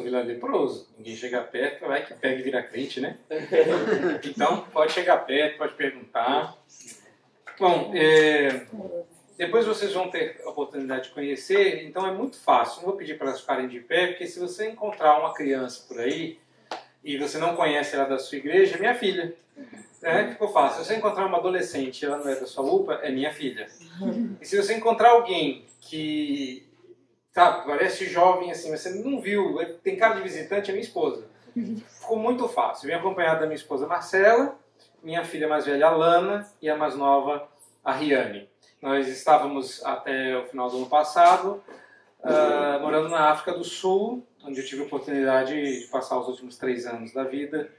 Vila Leproso. Ninguém chega perto, vai que pega e vira crente, né? Então, pode chegar perto, pode perguntar. Bom, depois vocês vão ter a oportunidade de conhecer, então é muito fácil. Não vou pedir para elas ficarem de pé, porque se você encontrar uma criança por aí e você não conhece ela da sua igreja, é minha filha. O que eu faço? Se você encontrar uma adolescente e ela não é da sua UPA, é minha filha. E se você encontrar alguém que parece jovem assim, mas você não viu, tem cara de visitante, é minha esposa. Ficou muito fácil. Eu vim acompanhado da minha esposa Marcela, minha filha mais velha Alana e a mais nova a Riane. Nós estávamos até o final do ano passado morando na África do Sul, onde eu tive a oportunidade de passar os últimos 3 anos da vida,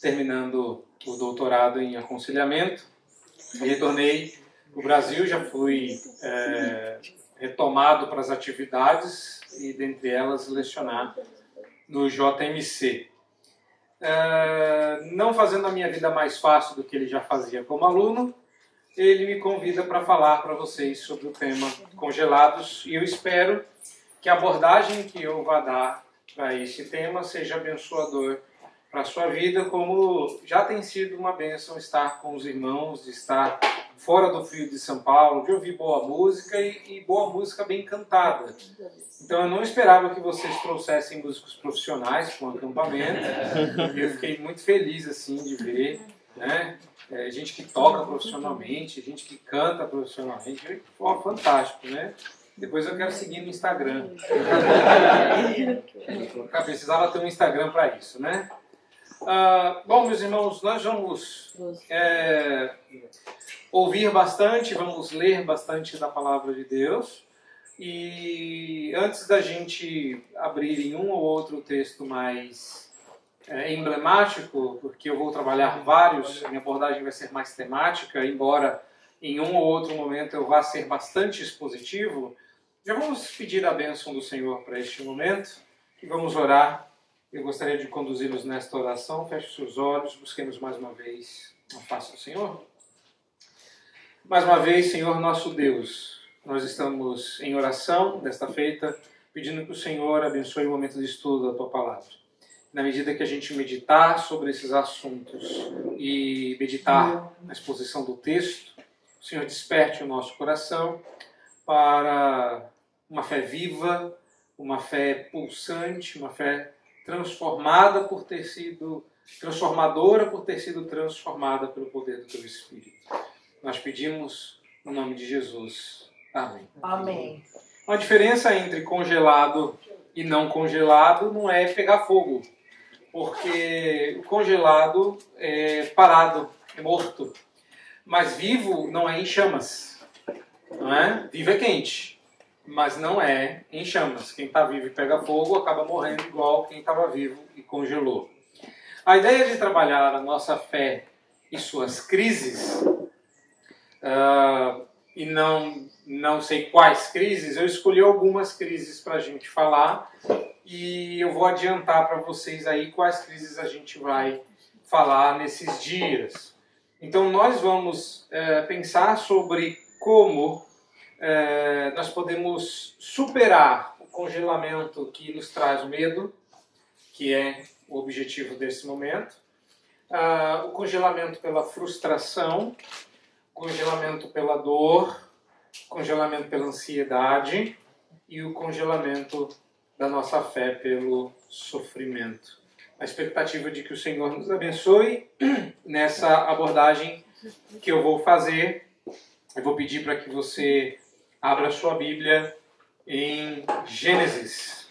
terminando o doutorado em aconselhamento. E retornei para o Brasil, já fui retomado para as atividades e, dentre elas, lecionar no JMC. Não fazendo a minha vida mais fácil do que ele já fazia como aluno, ele me convida para falar para vocês sobre o tema congelados, e eu espero que a abordagem que eu vá dar para esse tema seja abençoador para a sua vida, como já tem sido uma bênção estar com os irmãos, de estar fora do frio de São Paulo, de ouvir boa música e boa música bem cantada. Então eu não esperava que vocês trouxessem músicos profissionais para um acampamento, e eu fiquei muito feliz assim de ver, né? Gente que toca profissionalmente, gente que canta profissionalmente, foi fantástico, né? Depois eu quero seguir no Instagram. Eu precisava ter um Instagram para isso, né? Bom, meus irmãos, nós vamos ouvir bastante, vamos ler bastante da Palavra de Deus. E antes da gente abrir em um ou outro texto mais emblemático, porque eu vou trabalhar vários, a minha abordagem vai ser mais temática, embora em um ou outro momento eu vá ser bastante expositivo, já vamos pedir a bênção do Senhor para este momento e vamos orar. Eu gostaria de conduzi-los nesta oração. Feche seus olhos, busquemos mais uma vez a face do Senhor. Mais uma vez, Senhor nosso Deus, nós estamos em oração desta feita, pedindo que o Senhor abençoe o momento de estudo da Tua Palavra. Na medida que a gente meditar sobre esses assuntos e meditar na exposição do texto, o Senhor desperte o nosso coração para uma fé viva, uma fé pulsante, uma fé transformadora por ter sido transformada pelo poder do Teu Espírito. Nós pedimos no nome de Jesus. Amém. Amém. Uma diferença entre congelado e não congelado não é pegar fogo, porque o congelado é parado, é morto, mas vivo não é em chamas, não é? Vivo é quente, mas não é em chamas. Quem está vivo e pega fogo acaba morrendo igual quem estava vivo e congelou. A ideia de trabalhar a nossa fé e suas crises, e não sei quais crises, eu escolhi algumas crises para a gente falar, e eu vou adiantar para vocês aí quais crises a gente vai falar nesses dias. Então nós vamos pensar sobre como nós podemos superar o congelamento que nos traz medo, que é o objetivo desse momento, o congelamento pela frustração, o congelamento pela dor, o congelamento pela ansiedade e o congelamento da nossa fé pelo sofrimento. A expectativa de que o Senhor nos abençoe nessa abordagem que eu vou fazer. Eu vou pedir para que você abra sua Bíblia em Gênesis.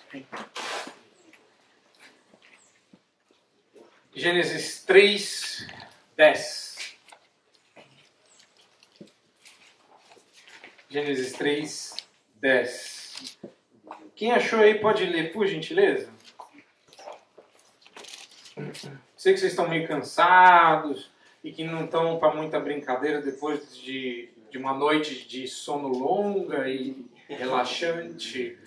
Gênesis 3, 10. Gênesis 3, 10. Quem achou aí pode ler, por gentileza? Sei que vocês estão meio cansados e que não estão para muita brincadeira depois de uma noite de sono longa e relaxante.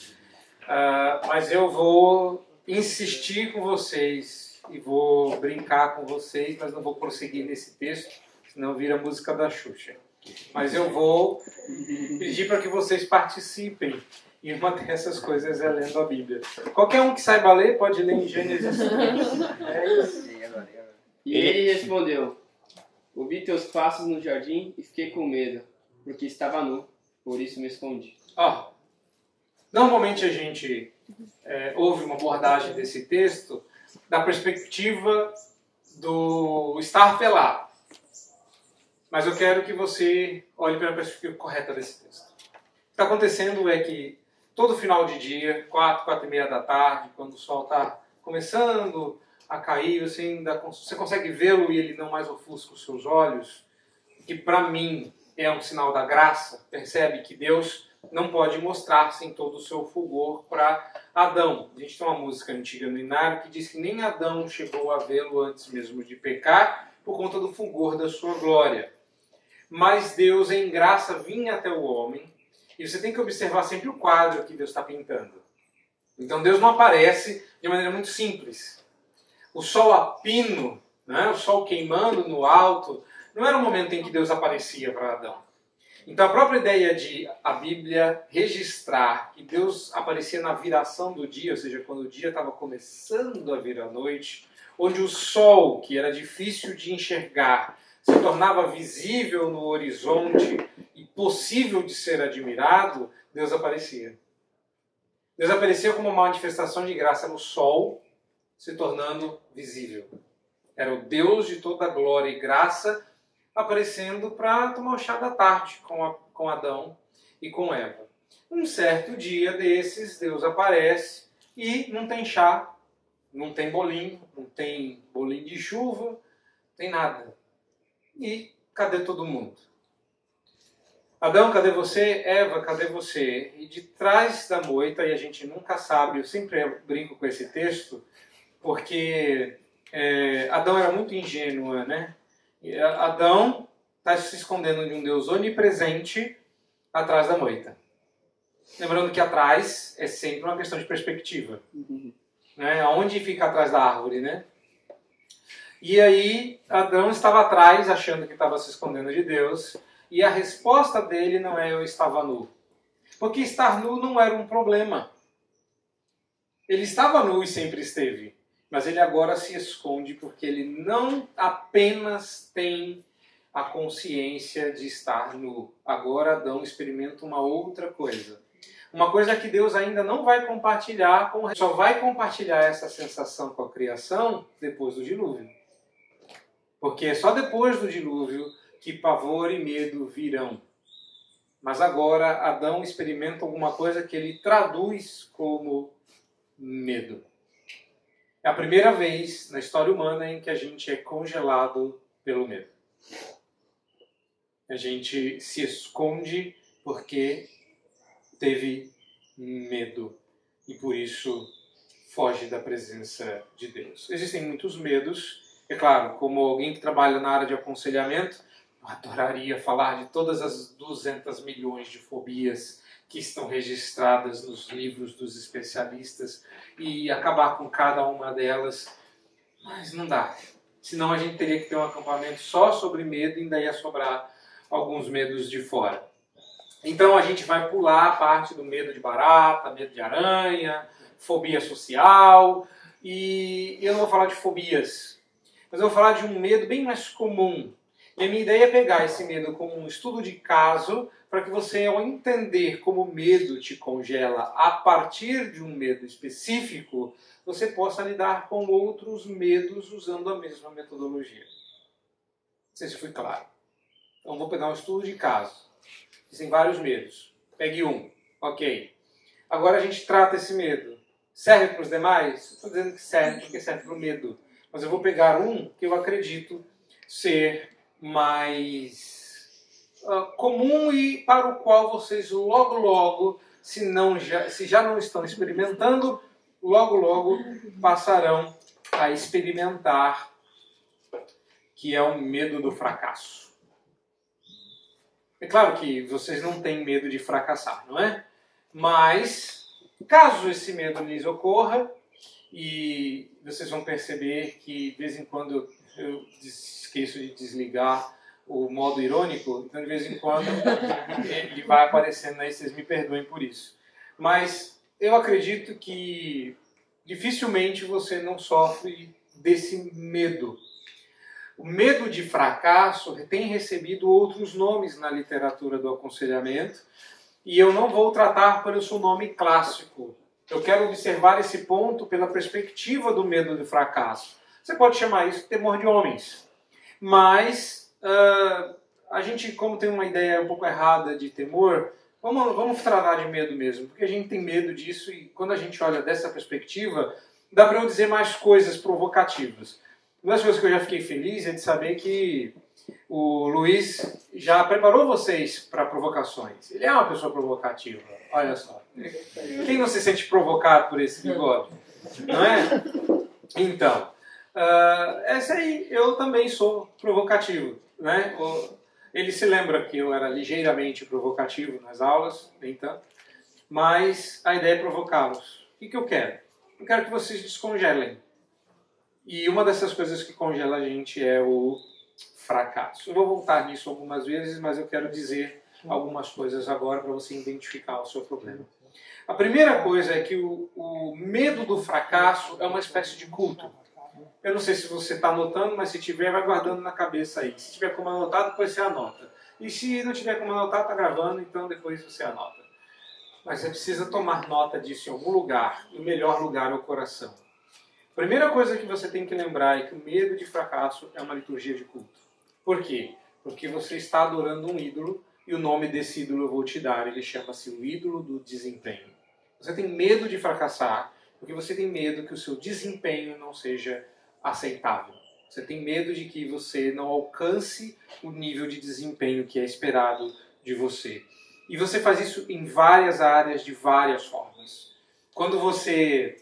Mas eu vou insistir com vocês e vou brincar com vocês, mas não vou prosseguir nesse texto, senão vira a música da Xuxa. Mas eu vou pedir para que vocês participem E uma dessas coisas é lendo a Bíblia. Qualquer um que saiba ler pode ler em Gênesis 3. É isso. E ele respondeu: ouvi teus passos no jardim e fiquei com medo, porque estava nu, por isso me escondi. Normalmente a gente ouve uma abordagem desse texto da perspectiva do estar pelado. Mas eu quero que você olhe pela perspectiva correta desse texto. O que está acontecendo é que todo final de dia, 4 e meia da tarde, quando o sol está começando a cair, você consegue vê-lo e ele não mais ofusca os seus olhos, que para mim é um sinal da graça. Percebe que Deus não pode mostrar-se em todo o seu fulgor para Adão. A gente tem uma música antiga no Inário que diz que nem Adão chegou a vê-lo antes mesmo de pecar, por conta do fulgor da sua glória. Mas Deus, em graça, vinha até o homem, e você tem que observar sempre o quadro que Deus está pintando. Então Deus não aparece de maneira muito simples. O sol a pino, né, o sol queimando no alto, não era o momento em que Deus aparecia para Adão. Então a própria ideia de a Bíblia registrar que Deus aparecia na viração do dia, ou seja, quando o dia estava começando a vir à noite, onde o sol, que era difícil de enxergar, se tornava visível no horizonte e possível de ser admirado, Deus aparecia. Deus aparecia como uma manifestação de graça no sol, se tornando visível. Era o Deus de toda glória e graça aparecendo para tomar o chá da tarde com Adão e com Eva. Um certo dia desses, Deus aparece e não tem chá, não tem bolinho de chuva, não tem nada. E cadê todo mundo? Adão, cadê você? Eva, cadê você? E de trás da moita, e a gente nunca sabe, eu sempre brinco com esse texto, porque Adão era muito ingênuo, né? Adão está se escondendo de um Deus onipresente atrás da moita. Lembrando que atrás é sempre uma questão de perspectiva. Né? Aonde fica atrás da árvore, né? E aí Adão estava atrás, achando que estava se escondendo de Deus, e a resposta dele não é eu estava nu. Porque estar nu não era um problema. Ele estava nu e sempre esteve. Mas ele agora se esconde porque ele não apenas tem a consciência de estar nu. Agora Adão experimenta uma outra coisa. Uma coisa que Deus ainda não vai compartilhar, só vai compartilhar essa sensação com a criação depois do dilúvio. Porque é só depois do dilúvio que pavor e medo virão. Mas agora Adão experimenta alguma coisa que ele traduz como medo. É a primeira vez na história humana em que a gente é congelado pelo medo. A gente se esconde porque teve medo e por isso foge da presença de Deus. Existem muitos medos. É claro, como alguém que trabalha na área de aconselhamento, eu adoraria falar de todas as 200 milhões de fobias que estão registradas nos livros dos especialistas e acabar com cada uma delas, mas não dá. Senão a gente teria que ter um acampamento só sobre medo e ainda ia sobrar alguns medos de fora. Então a gente vai pular a parte do medo de barata, medo de aranha, fobia social, e eu não vou falar de fobias, mas eu vou falar de um medo bem mais comum. E a minha ideia é pegar esse medo como um estudo de caso, para que você, ao entender como o medo te congela a partir de um medo específico, você possa lidar com outros medos usando a mesma metodologia. Não sei se fui claro. Então vou pegar um estudo de caso. Existem vários medos. Pegue um. Ok. Agora a gente trata esse medo. Serve para os demais? Estou dizendo que serve, porque serve para o medo. Mas eu vou pegar um que eu acredito ser mais comum e para o qual vocês logo, se já não estão experimentando, logo passarão a experimentar, que é o medo do fracasso. É claro que vocês não têm medo de fracassar, não é? Mas, caso esse medo lhes ocorra, e vocês vão perceber que de vez em quando eu esqueço de desligar o modo irônico, então de vez em quando ele vai aparecendo aí, vocês me perdoem por isso. mas eu acredito que dificilmente você não sofre desse medo. O medo de fracasso tem recebido outros nomes na literatura do aconselhamento, e eu não vou tratar pelo seu nome clássico. Eu quero observar esse ponto pela perspectiva do medo de fracasso. Você pode chamar isso de temor de homens, mas a gente, como tem uma ideia um pouco errada de temor, vamos tratar de medo mesmo, porque a gente tem medo disso, e quando a gente olha dessa perspectiva, dá para eu dizer mais coisas provocativas. Uma das coisas que eu já fiquei feliz é de saber que o Luiz já preparou vocês para provocações. Ele é uma pessoa provocativa, olha só. Quem não se sente provocado por esse bigode? Não é? Então, essa aí, eu também sou provocativo, né? Ele se lembra que eu era ligeiramente provocativo nas aulas, nem tanto, mas a ideia é provocá-los. O que eu quero? Eu quero que vocês descongelem. E uma dessas coisas que congela a gente é o fracasso. Eu vou voltar nisso algumas vezes, mas eu quero dizer algumas coisas agora para você identificar o seu problema. A primeira coisa é que o medo do fracasso é uma espécie de culto. Eu não sei se você está anotando, mas se tiver, vai guardando na cabeça aí. Se tiver como anotar, depois você anota. E se não tiver como anotar, está gravando, então depois você anota. Mas você precisa tomar nota disso em algum lugar. E o melhor lugar é o coração. A primeira coisa que você tem que lembrar é que o medo de fracasso é uma liturgia de culto. Por quê? Porque você está adorando um ídolo, e o nome desse ídolo eu vou te dar. Ele chama-se o ídolo do desempenho. Você tem medo de fracassar, porque você tem medo que o seu desempenho não seja aceitável. Você tem medo de que você não alcance o nível de desempenho que é esperado de você. E você faz isso em várias áreas, de várias formas. Quando você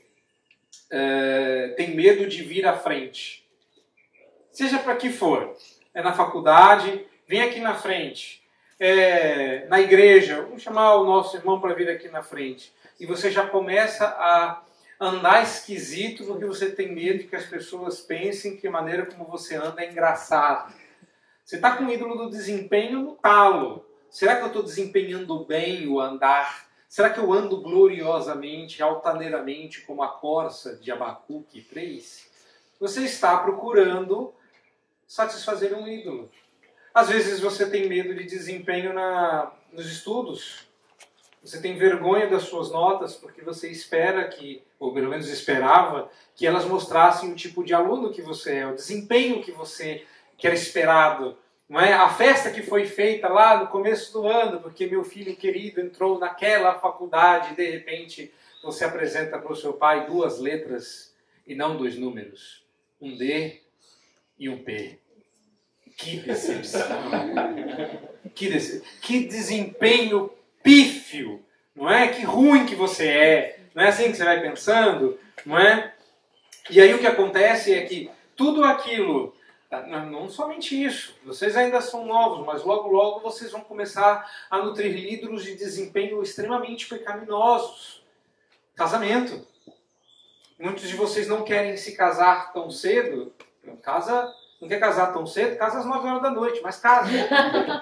tem medo de vir à frente, seja para que for, é na faculdade, vem aqui na frente, na igreja, vamos chamar o nosso irmão para vir aqui na frente, e você já começa a andar esquisito porque você tem medo de que as pessoas pensem que a maneira como você anda é engraçado. Você está com o ídolo do desempenho no talo. Será que eu estou desempenhando bem o andar? Será que eu ando gloriosamente, altaneiramente, como a corça de Abacuque 3? Você está procurando satisfazer um ídolo. Às vezes você tem medo de desempenho nos estudos. Você tem vergonha das suas notas porque você espera que, ou pelo menos esperava, que elas mostrassem o tipo de aluno que você é, o desempenho que era esperado. Não é? A festa que foi feita lá no começo do ano, porque meu filho querido entrou naquela faculdade e de repente você apresenta para o seu pai 2 letras e não 2 números. Um D e um P. Que decepção! Que desempenho pífio! Não é? Que ruim que você é! Não é assim que você vai pensando? Não é? E aí o que acontece é que tudo aquilo... Não somente isso, vocês ainda são novos, mas logo logo vocês vão começar a nutrir ídolos de desempenho extremamente pecaminosos. Casamento. Muitos de vocês não querem se casar tão cedo. Não quer casar tão cedo? Casa às 9 horas da noite, mas casa.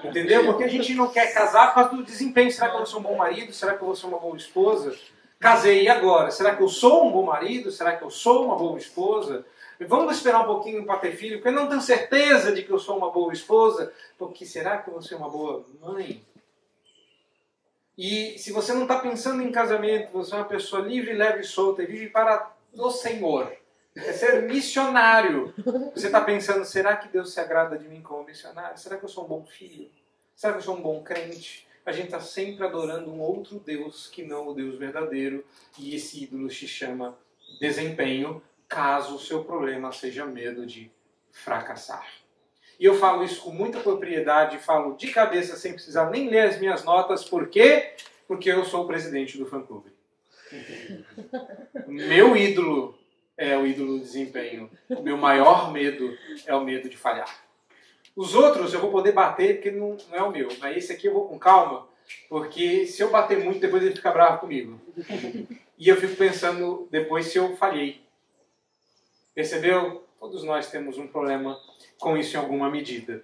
Entendeu? Porque a gente não quer casar por causa do desempenho. Será que eu vou ser um bom marido? Será que eu vou ser uma boa esposa? Casei, e agora? Será que eu sou um bom marido? Será que eu sou uma boa esposa? Vamos esperar um pouquinho para ter filho, porque eu não tenho certeza de que eu sou uma boa esposa, porque será que eu vou ser uma boa mãe? E se você não está pensando em casamento, você é uma pessoa livre, leve e solta, e vive para o Senhor, quer ser missionário, você está pensando, será que Deus se agrada de mim como missionário? Será que eu sou um bom filho? Será que eu sou um bom crente? A gente está sempre adorando um outro Deus que não o Deus verdadeiro, e esse ídolo se chama desempenho, caso o seu problema seja medo de fracassar. E eu falo isso com muita propriedade, falo de cabeça sem precisar nem ler as minhas notas. Por quê? Porque eu sou o presidente do fã-clube. Meu ídolo é o ídolo do desempenho. O meu maior medo é o medo de falhar. Os outros eu vou poder bater porque não é o meu. Mas esse aqui eu vou com calma, porque se eu bater muito, depois ele fica bravo comigo. E eu fico pensando depois se eu falhei. Percebeu? Todos nós temos um problema com isso em alguma medida.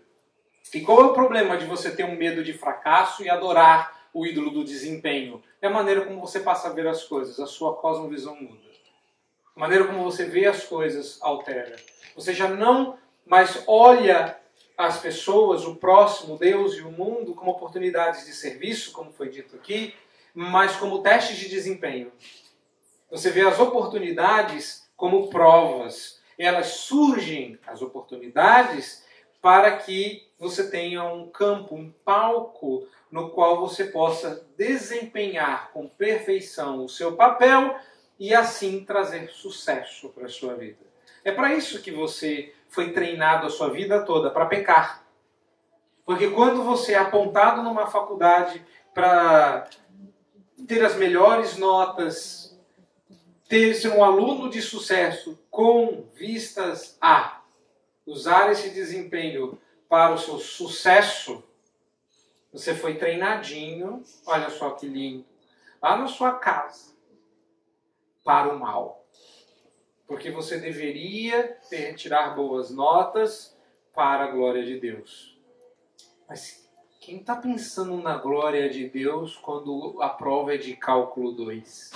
E qual é o problema de você ter um medo de fracasso e adorar o ídolo do desempenho. É a maneira como você passa a ver as coisas, a sua cosmovisão muda. A maneira como você vê as coisas altera. Você já não mais olha as pessoas, o próximo, Deus e o mundo como oportunidades de serviço, como foi dito aqui, mas como testes de desempenho. Você vê as oportunidades como provas. Elas surgem, as oportunidades, para que você tenha um campo, um palco, no qual você possa desempenhar com perfeição o seu papel e assim trazer sucesso para a sua vida. É para isso que você foi treinado a sua vida toda, para pecar. Porque quando você é apontado numa faculdade para ter as melhores notas, ser um aluno de sucesso com vistas a usar esse desempenho para o seu sucesso, você foi treinadinho, olha só que lindo, lá na sua casa, para o mal. Porque você deveria tirar boas notas para a glória de Deus. Mas quem está pensando na glória de Deus quando a prova é de cálculo 2?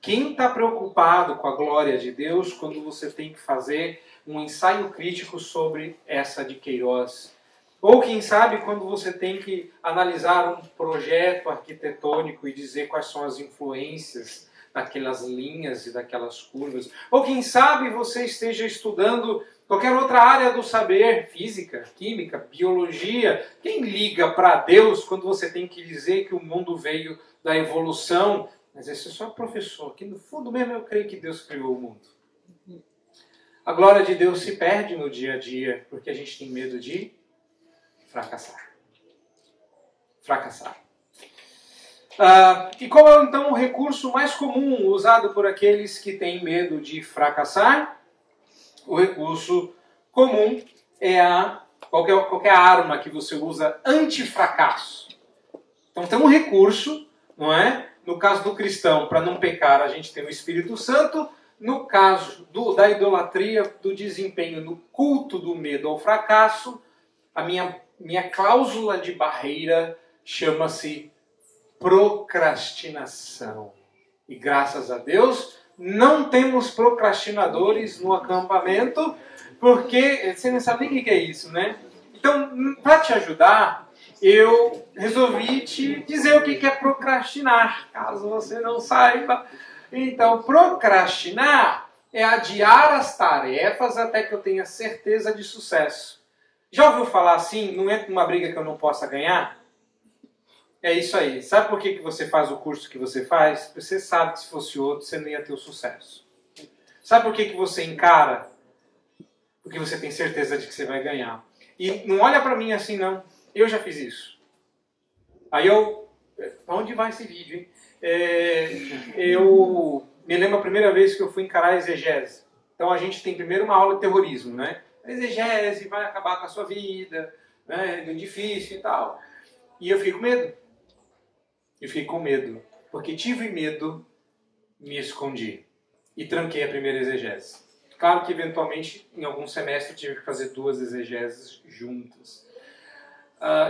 Quem está preocupado com a glória de Deus quando você tem que fazer um ensaio crítico sobre essa de Queiroz? Ou quem sabe quando você tem que analisar um projeto arquitetônico e dizer quais são as influências daquelas linhas e daquelas curvas. Ou quem sabe você esteja estudando qualquer outra área do saber, física, química, biologia. Quem liga para Deus quando você tem que dizer que o mundo veio da evolução? Mas esse é só professor, que no fundo mesmo eu creio que Deus criou o mundo. A glória de Deus se perde no dia a dia porque a gente tem medo de fracassar. Fracassar. E qual é então o recurso mais comum usado por aqueles que têm medo de fracassar? O recurso comum é qualquer arma que você usa anti-fracasso. Então tem um recurso, não é? No caso do cristão, para não pecar, a gente tem o Espírito Santo. No caso da idolatria, do desempenho, no culto do medo ao fracasso, a minha cláusula de barreira chama-se procrastinação. E graças a Deus, não temos procrastinadores no acampamento, porque você não sabe nem o que é isso, né? Então, para te ajudar, eu resolvi te dizer o que é procrastinar, caso você não saiba. Então, procrastinar é adiar as tarefas até que eu tenha certeza de sucesso. Já ouviu falar assim, não entra numa briga que eu não possa ganhar? É isso aí. Sabe por que você faz o curso que você faz? Você sabe que se fosse outro, você não ia ter o sucesso. Sabe por que você encara? Porque você tem certeza de que você vai ganhar. E não olha pra mim assim, não. Eu já fiz isso. Aí onde vai esse vídeo, hein? Eu me lembro a primeira vez que eu fui encarar a exegese. Então a gente tem primeiro uma aula de terrorismo, né? A exegese vai acabar com a sua vida, né? É difícil e tal. E eu fiquei com medo. Eu fiquei com medo. Porque tive medo, me escondi. E tranquei a primeira exegese. Claro que eventualmente, em algum semestre, eu tive que fazer 2 exegeses juntas.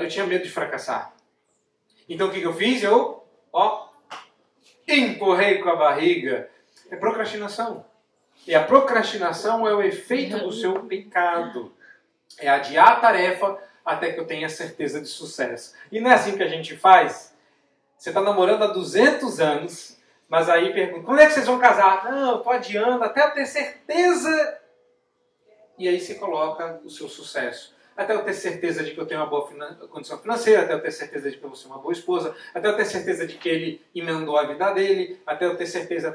Eu tinha medo de fracassar. Então o que eu fiz? Eu empurrei com a barriga. É procrastinação. E a procrastinação é o efeito do seu pecado. É adiar a tarefa até que eu tenha certeza de sucesso. E não é assim que a gente faz? Você está namorando há 200 anos, mas aí pergunta, quando é que vocês vão casar? Não, eu estou adiando até eu ter certeza. E aí você coloca o seu sucesso. Até eu ter certeza de que eu tenho uma boa condição financeira, até eu ter certeza de que eu vou ser uma boa esposa, até eu ter certeza de que ele emendou a vida dele, até eu ter certeza,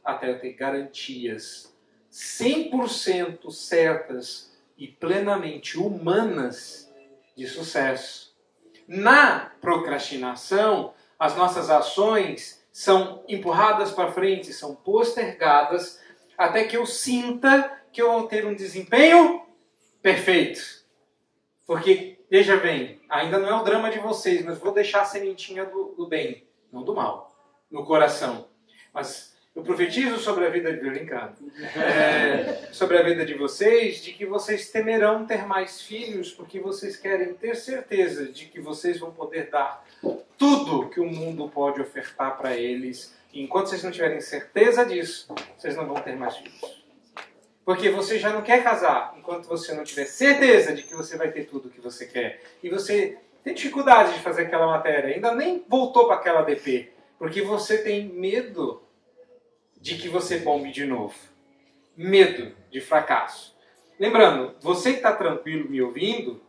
até eu ter garantias 100% certas e plenamente humanas de sucesso. Na procrastinação, as nossas ações são empurradas para frente, são postergadas, até que eu sinta que eu vou ter um desempenho perfeito. Porque, veja bem, ainda não é o drama de vocês, mas vou deixar a sementinha do bem, não do mal, no coração. Mas eu profetizo sobre a vida de sobre a vida de vocês, de que vocês temerão ter mais filhos, porque vocês querem ter certeza de que vocês vão poder dar tudo que o mundo pode ofertar para eles. E enquanto vocês não tiverem certeza disso, vocês não vão ter mais filhos. Porque você já não quer casar enquanto você não tiver certeza de que você vai ter tudo o que você quer. E você tem dificuldade de fazer aquela matéria, ainda nem voltou para aquela DP, porque você tem medo de que você bombe de novo. Medo de fracasso. Lembrando, você que está tranquilo me ouvindo,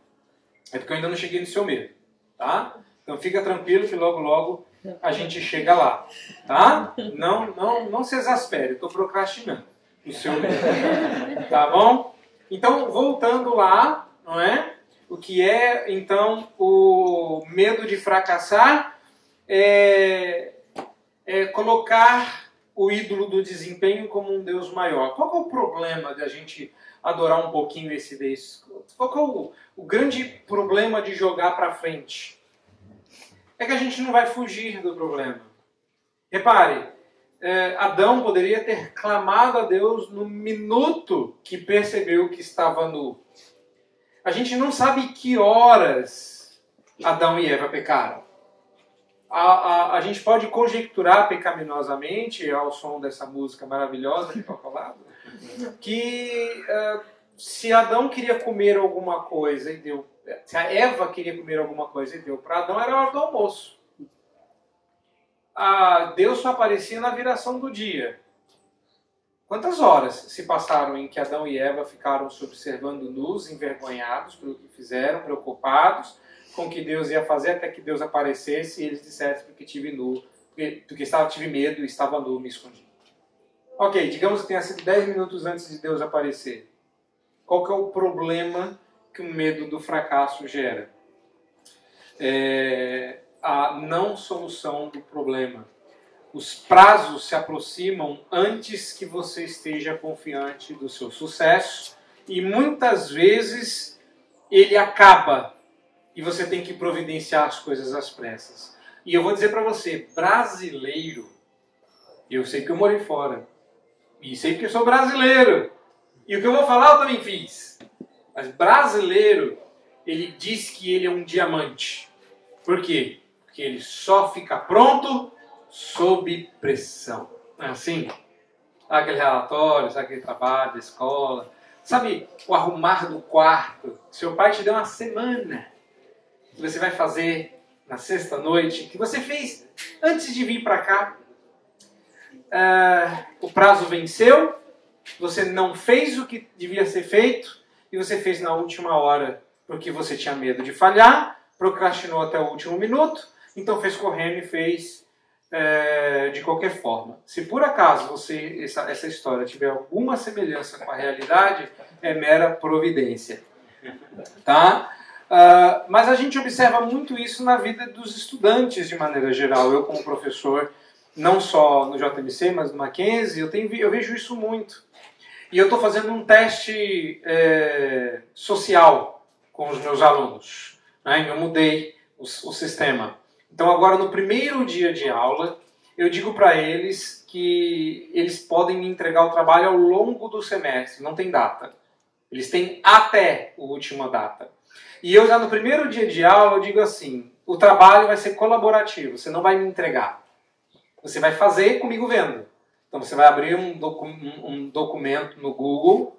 é porque eu ainda não cheguei no seu medo, tá? Então fica tranquilo que logo, logo a gente chega lá, tá? Não se exaspere, eu estou procrastinando o seu medo, tá bom? Então, voltando lá, não é? O que é, então, o medo de fracassar é colocar o ídolo do desempenho como um Deus maior. Qual que é o problema de a gente adorar um pouquinho esse Deus? Qual que é o grande problema de jogar para frente? É que a gente não vai fugir do problema. Repare, Adão poderia ter clamado a Deus no minuto que percebeu que estava nu. A gente não sabe que horas Adão e Eva pecaram. A gente pode conjecturar pecaminosamente, ao som dessa música maravilhosa que toca ao lado, que se Adão queria comer alguma coisa e deu, se a Eva queria comer alguma coisa e deu para Adão, era a hora do almoço. Deus só aparecia na viração do dia. Quantas horas se passaram em que Adão e Eva ficaram se observando nus, envergonhados pelo que fizeram, preocupados com o que Deus ia fazer, até que Deus aparecesse e eles dissessem porque tive medo e estava nu, me escondi. Ok, digamos que tenha sido 10 minutos antes de Deus aparecer. Qual que é o problema que o medo do fracasso gera? A não solução do problema. Os prazos se aproximam antes que você esteja confiante do seu sucesso e muitas vezes ele acaba e você tem que providenciar as coisas às pressas. E eu vou dizer para você, brasileiro, eu sei que eu morei fora e sei que eu sou brasileiro e o que eu vou falar eu também fiz, mas brasileiro, ele diz que ele é um diamante. Por quê? Porque ele só fica pronto sob pressão. Não é assim? Aquele relatório, aquele trabalho da escola. Sabe o arrumar do quarto? Seu pai te deu uma semana que você vai fazer na sexta-noite, que você fez antes de vir para cá. O prazo venceu, você não fez o que devia ser feito e você fez na última hora porque você tinha medo de falhar, procrastinou até o último minuto, então fez correndo e fez de qualquer forma. Se por acaso essa história tiver alguma semelhança com a realidade, é mera providência. Tá? Mas a gente observa muito isso na vida dos estudantes de maneira geral. Eu, como professor, não só no JMC, mas no Mackenzie, eu vejo isso muito. E eu estou fazendo um teste social com os meus alunos. Né? Eu mudei o sistema. Então agora no primeiro dia de aula, eu digo para eles que eles podem me entregar o trabalho ao longo do semestre, não tem data. Eles têm até a última data. E eu já no primeiro dia de aula eu digo assim, o trabalho vai ser colaborativo, você não vai me entregar. Você vai fazer comigo vendo. Então você vai abrir um documento no Google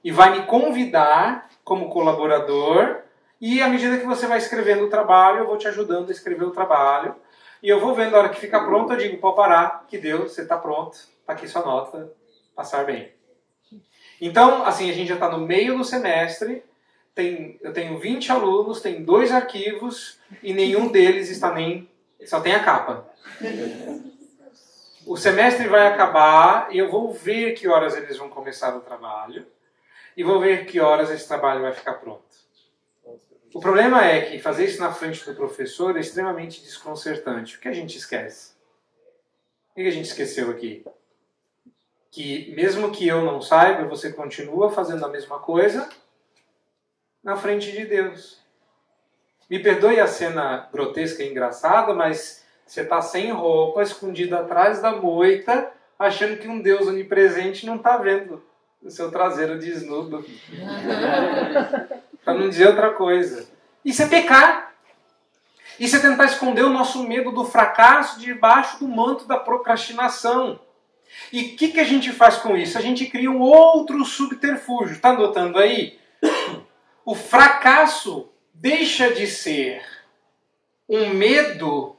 e vai me convidar como colaborador. E à medida que você vai escrevendo o trabalho, eu vou te ajudando a escrever o trabalho. E eu vou vendo, a hora que fica pronto, eu digo, pode parar, que deu, você está pronto, está aqui sua nota, passar bem. Então, assim, a gente já está no meio do semestre, eu tenho 20 alunos, tem 2 arquivos, e nenhum deles está só tem a capa. O semestre vai acabar, e eu vou ver que horas eles vão começar o trabalho, e vou ver que horas esse trabalho vai ficar pronto. O problema é que fazer isso na frente do professor é extremamente desconcertante. O que a gente esquece? O que a gente esqueceu aqui? Que mesmo que eu não saiba, você continua fazendo a mesma coisa na frente de Deus. Me perdoe a cena grotesca e engraçada, mas você está sem roupa, escondido atrás da moita, achando que um Deus onipresente não está vendo o seu traseiro desnudo. Para não dizer outra coisa. Isso é pecar. Isso é tentar esconder o nosso medo do fracasso debaixo do manto da procrastinação. E o que a gente faz com isso? A gente cria um outro subterfúgio. Está notando aí? O fracasso deixa de ser um medo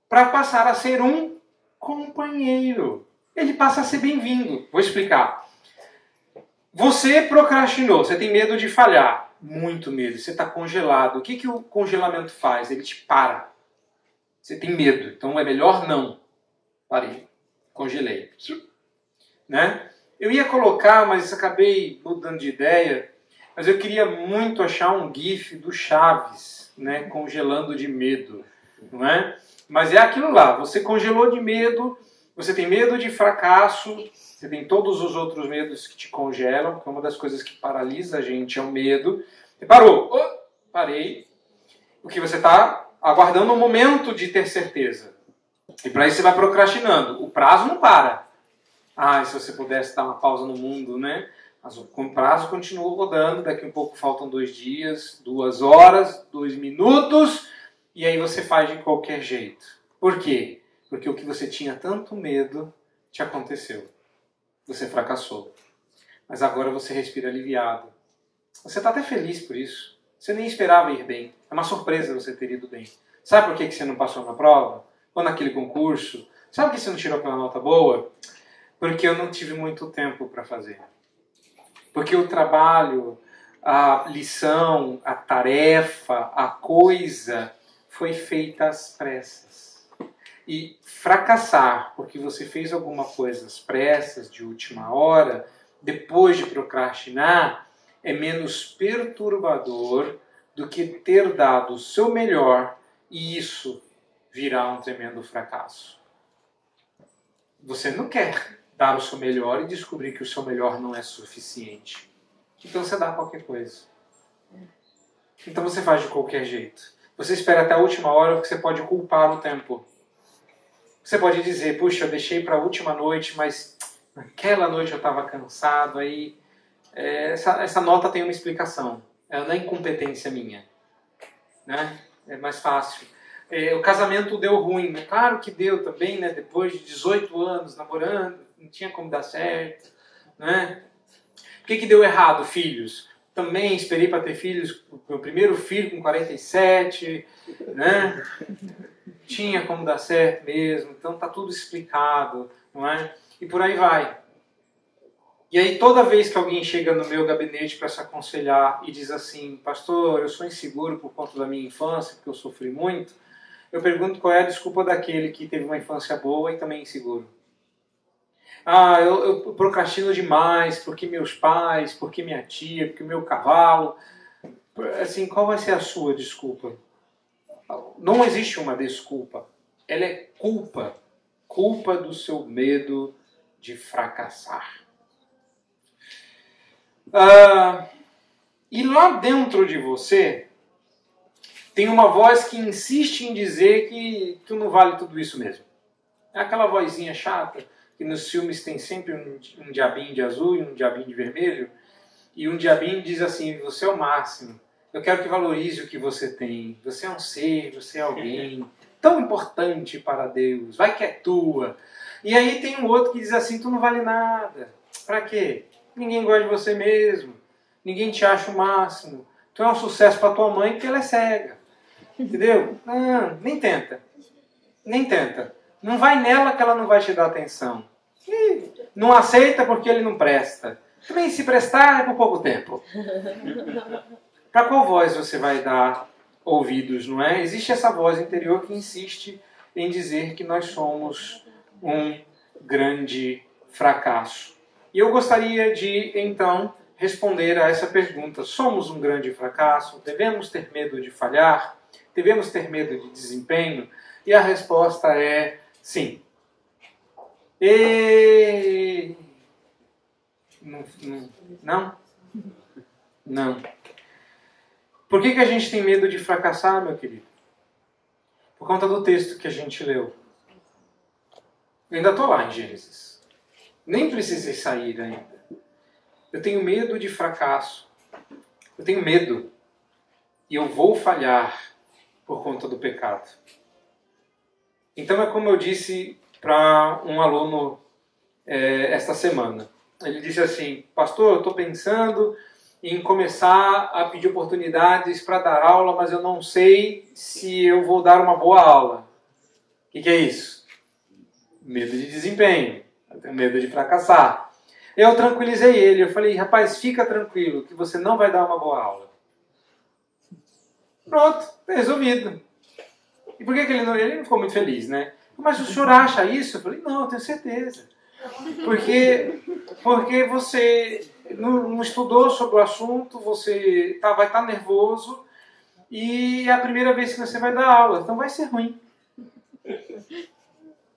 para passar a ser um companheiro. Ele passa a ser bem-vindo. Vou explicar. Você procrastinou, você tem medo de falhar. Muito medo, você está congelado. O que o congelamento faz? Ele te para. Você tem medo, então é melhor não. Parei, congelei. Né? Eu ia colocar, mas acabei mudando de ideia. Mas eu queria muito achar um gif do Chaves, né, congelando de medo. Não é? Mas é aquilo lá, você congelou de medo, você tem medo de fracasso, você tem todos os outros medos que te congelam, porque uma das coisas que paralisa a gente é o medo. Você parou, parei, porque você está aguardando um momento de ter certeza. E para isso você vai procrastinando. O prazo não para. Se você pudesse dar uma pausa no mundo, né? Mas o prazo continua rodando, daqui a um pouco faltam 2 dias, 2 horas, 2 minutos, e aí você faz de qualquer jeito. Por quê? Porque o que você tinha tanto medo te aconteceu. Você fracassou. Mas agora você respira aliviado. Você está até feliz por isso. Você nem esperava ir bem. É uma surpresa você ter ido bem. Sabe por que você não passou na prova? Ou naquele concurso? Sabe por que você não tirou aquela nota boa? Porque eu não tive muito tempo para fazer. Porque o trabalho, a lição, a tarefa, a coisa foi feita às pressas. E fracassar porque você fez alguma coisa às pressas, de última hora, depois de procrastinar, é menos perturbador do que ter dado o seu melhor e isso virar um tremendo fracasso. Você não quer dar o seu melhor e descobrir que o seu melhor não é suficiente. Então você dá qualquer coisa. Então você faz de qualquer jeito. Você espera até a última hora porque você pode culpar o tempo. Você pode dizer, puxa, eu deixei para a última noite, mas naquela noite eu estava cansado, aí essa nota tem uma explicação. Ela não é incompetência minha. Né? É mais fácil. O casamento deu ruim. Claro que deu também, né? Depois de 18 anos namorando, não tinha como dar certo. Né? Por que deu errado, filhos? Também esperei para ter filhos, meu primeiro filho com 47, né? Tinha como dar certo mesmo, então tá tudo explicado, não é? E por aí vai. E aí toda vez que alguém chega no meu gabinete para se aconselhar e diz assim, pastor, eu sou inseguro por conta da minha infância, porque eu sofri muito, eu pergunto qual é a desculpa daquele que teve uma infância boa e também é inseguro. Eu procrastino demais porque meus pais, porque minha tia, porque meu cavalo. Assim, qual vai ser a sua desculpa? Não existe uma desculpa. Ela é culpa. Culpa do seu medo de fracassar. E lá dentro de você tem uma voz que insiste em dizer que tu não vale tudo isso mesmo. É aquela vozinha chata que nos filmes tem sempre um diabinho de azul e um diabinho de vermelho, e um diabinho diz assim, você é o máximo, eu quero que valorize o que você tem, você é um ser, você é alguém tão importante para Deus, vai que é tua. E aí tem um outro que diz assim, tu não vale nada, pra quê? Ninguém gosta de você mesmo, ninguém te acha o máximo, tu é um sucesso para tua mãe porque ela é cega, entendeu? Nem tenta, não vai nela que ela não vai te dar atenção. Não aceita porque ele não presta. Também se prestar é por pouco tempo. Para qual voz você vai dar ouvidos, não é? Existe essa voz interior que insiste em dizer que nós somos um grande fracasso. E eu gostaria de, então, responder a essa pergunta. Somos um grande fracasso? Devemos ter medo de falhar? Devemos ter medo de desempenho? E a resposta é sim. Não? Não. Por que a gente tem medo de fracassar, meu querido? Por conta do texto que a gente leu. Eu ainda estou lá em Gênesis. Nem precisei sair ainda. Eu tenho medo de fracasso. Eu tenho medo. E eu vou falhar. por conta do pecado. Então é como eu disse para um aluno esta semana. Ele disse assim: pastor, eu estou pensando em começar a pedir oportunidades para dar aula, mas eu não sei se eu vou dar uma boa aula. O que é isso? Medo de desempenho. Eu tenho medo de fracassar. Eu tranquilizei ele. Eu falei: rapaz, fica tranquilo que você não vai dar uma boa aula. Pronto, resolvido. E por que ele não ficou muito feliz, né? Mas o senhor acha isso? Eu falei: não, eu tenho certeza. Porque você não estudou sobre o assunto, você vai estar nervoso e é a primeira vez que você vai dar aula, então vai ser ruim.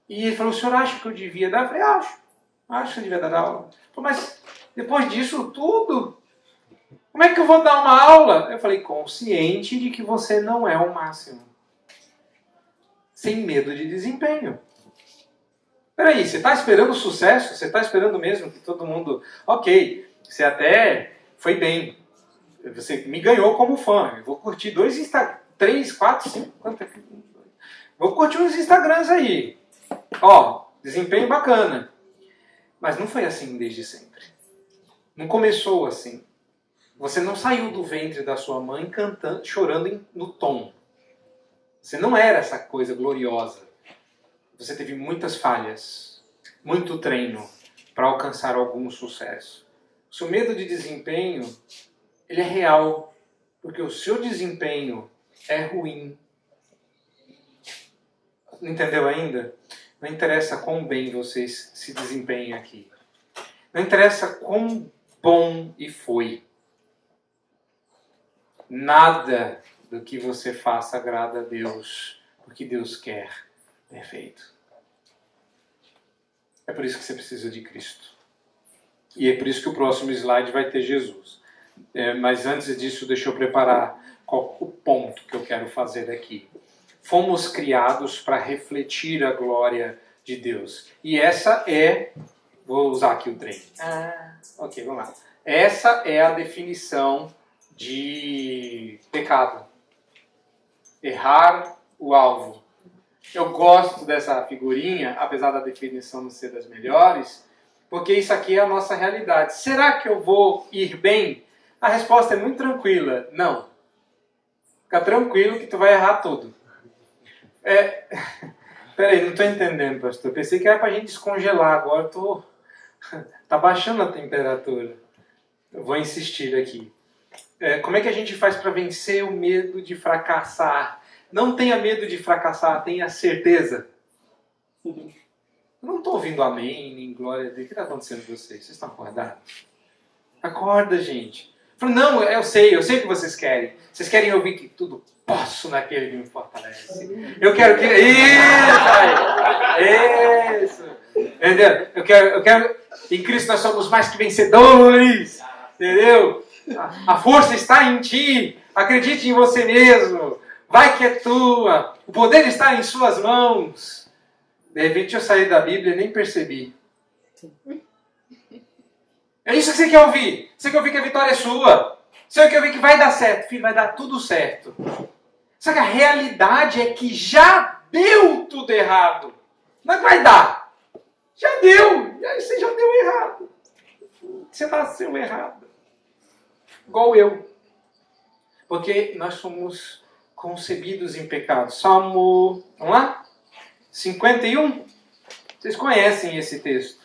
E ele falou: o senhor acha que eu devia dar? Eu falei: acho que eu devia dar aula. Falei: mas depois disso tudo, como é que eu vou dar uma aula? Eu falei: consciente de que você não é o máximo. Sem medo de desempenho. Peraí, você está esperando sucesso? Você está esperando mesmo que todo mundo... Ok, você até foi bem. Você me ganhou como fã. Eu vou curtir 2 Instagram, 3, 4, 5... Vou curtir uns Instagrams aí. Ó, desempenho bacana. Mas não foi assim desde sempre. Não começou assim. Você não saiu do ventre da sua mãe cantando, chorando no tom. Você não era essa coisa gloriosa. Você teve muitas falhas, muito treino para alcançar algum sucesso. O seu medo de desempenho, ele é real, porque o seu desempenho é ruim. Não entendeu ainda? Não interessa quão bem vocês se desempenhem aqui. Não interessa quão bom e foi. Nada do que você faça agrada a Deus, porque Deus quer perfeito. É por isso que você precisa de Cristo. E é por isso que o próximo slide vai ter Jesus. Mas antes disso, deixa eu preparar o ponto que eu quero fazer aqui. Fomos criados para refletir a glória de Deus. E essa é... Vou usar aqui o trem. Ok, vamos lá. Essa é a definição de pecado. Errar o alvo. Eu gosto dessa figurinha, apesar da definição não ser das melhores, porque isso aqui é a nossa realidade. Será que eu vou ir bem? A resposta é muito tranquila. Não. Fica tranquilo que tu vai errar tudo. Peraí, não estou entendendo, pastor. Pensei que era para a gente descongelar. Agora tá baixando a temperatura. Eu vou insistir aqui. Como é que a gente faz para vencer o medo de fracassar? Não tenha medo de fracassar, tenha certeza. Eu não estou ouvindo amém, nem glória a Deus. O que está acontecendo com vocês? Vocês estão acordados? Acorda, gente. Não, eu sei o que vocês querem. Vocês querem ouvir que tudo posso naquele que me fortalece. Eu quero que... Isso! Entendeu? Eu quero... Em Cristo nós somos mais que vencedores. Entendeu? A força está em ti. Acredite em você mesmo. Vai que é tua. O poder está em suas mãos. De repente eu saí da Bíblia e nem percebi. É isso que você quer ouvir. Você quer ouvir que a vitória é sua. Você quer ouvir que vai dar certo. Filho, vai dar tudo certo. Só que a realidade é que já deu tudo errado. Não é que vai dar. Já deu. Você já deu errado. Você nasceu errado. Igual eu. Porque nós somos concebidos em pecado. Salmo, vamos lá? 51. Vocês conhecem esse texto.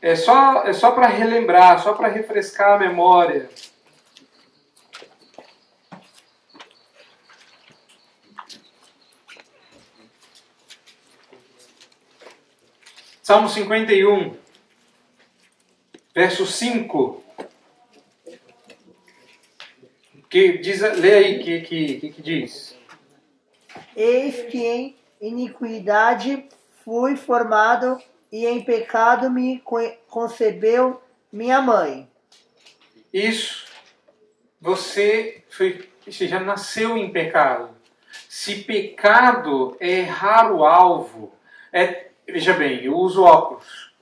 É só para relembrar, só para refrescar a memória. Salmo 51, verso 5. Lê aí o que diz. Eis que em iniquidade fui formado e em pecado me concebeu minha mãe. Isso. Você já nasceu em pecado. Se pecado é errar o alvo, veja bem, eu uso óculos.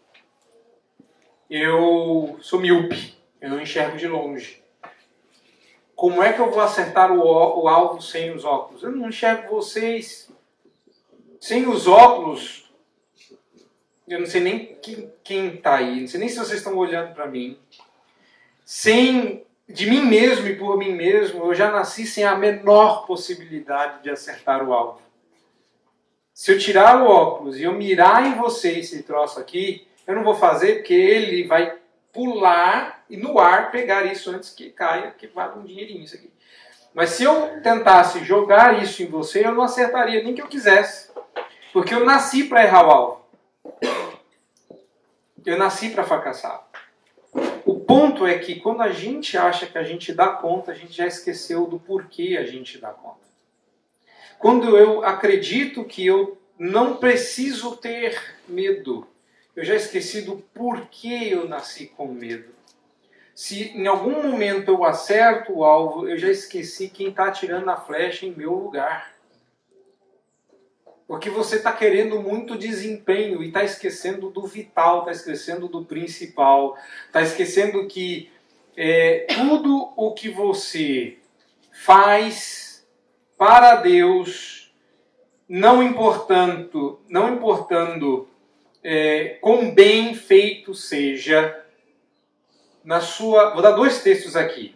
Eu sou míope. Eu não enxergo de longe. Como é que eu vou acertar o alvo sem os óculos? Eu não enxergo vocês. Sem os óculos, eu não sei nem quem está aí, não sei nem se vocês estão olhando para mim. De mim mesmo e por mim mesmo, eu já nasci sem a menor possibilidade de acertar o alvo. Se eu tirar o óculos e eu mirar em você esse troço aqui, eu não vou fazer porque ele vai pular e no ar pegar isso antes que caia, que vale um dinheirinho isso aqui. Mas se eu tentasse jogar isso em você, eu não acertaria nem que eu quisesse. Porque eu nasci para errar o alvo. Eu nasci para fracassar. O ponto é que quando a gente acha que a gente dá conta, a gente já esqueceu do porquê a gente dá conta. Quando eu acredito que eu não preciso ter medo, eu já esqueci do porquê eu nasci com medo. Se em algum momento eu acerto o alvo, eu já esqueci quem está atirando a flecha em meu lugar. Porque você está querendo muito desempenho e está esquecendo do vital, está esquecendo do principal, está esquecendo que tudo o que você faz para Deus, não importando quão bem feito seja, vou dar 2 textos aqui.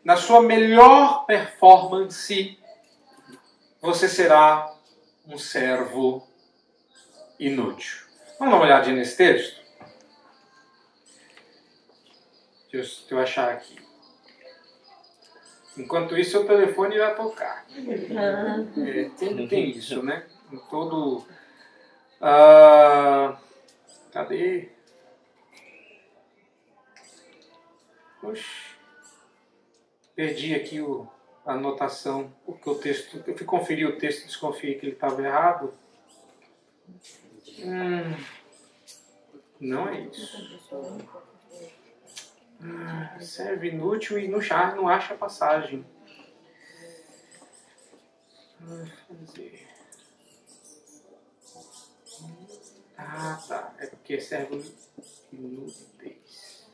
Na sua melhor performance, você será um servo inútil. Vamos dar uma olhadinha nesse texto? Deixa eu achar aqui. Enquanto isso, o telefone vai tocar. Sempre tem isso, né? Em todo... cadê? Oxe. Perdi aqui a anotação. Porque o texto... Eu fui conferir o texto e desconfiei que ele estava errado. Não é isso. Serve inútil e não acha a passagem. Tá. É porque serve inúteis.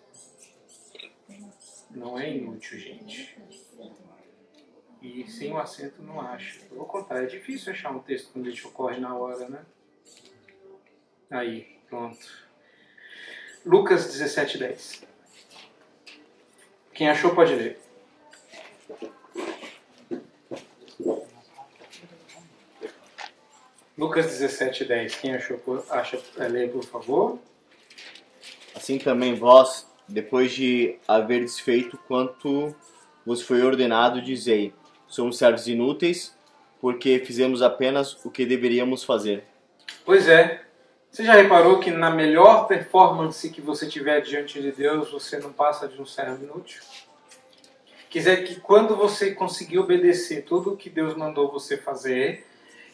Não é inútil, gente. E sem o acento não acha. Pelo contrário, é difícil achar um texto quando ele ocorre na hora, né? Aí, pronto. Lucas 17:10. Quem achou pode ler. Lucas 17:10. Quem achou, ler, por favor. Assim também vós, depois de haverdes feito quanto vos foi ordenado, dizei: somos servos inúteis, porque fizemos apenas o que deveríamos fazer. Pois é. Você já reparou que na melhor performance que você tiver diante de Deus, você não passa de um servo inútil? Quer dizer que quando você conseguir obedecer tudo o que Deus mandou você fazer,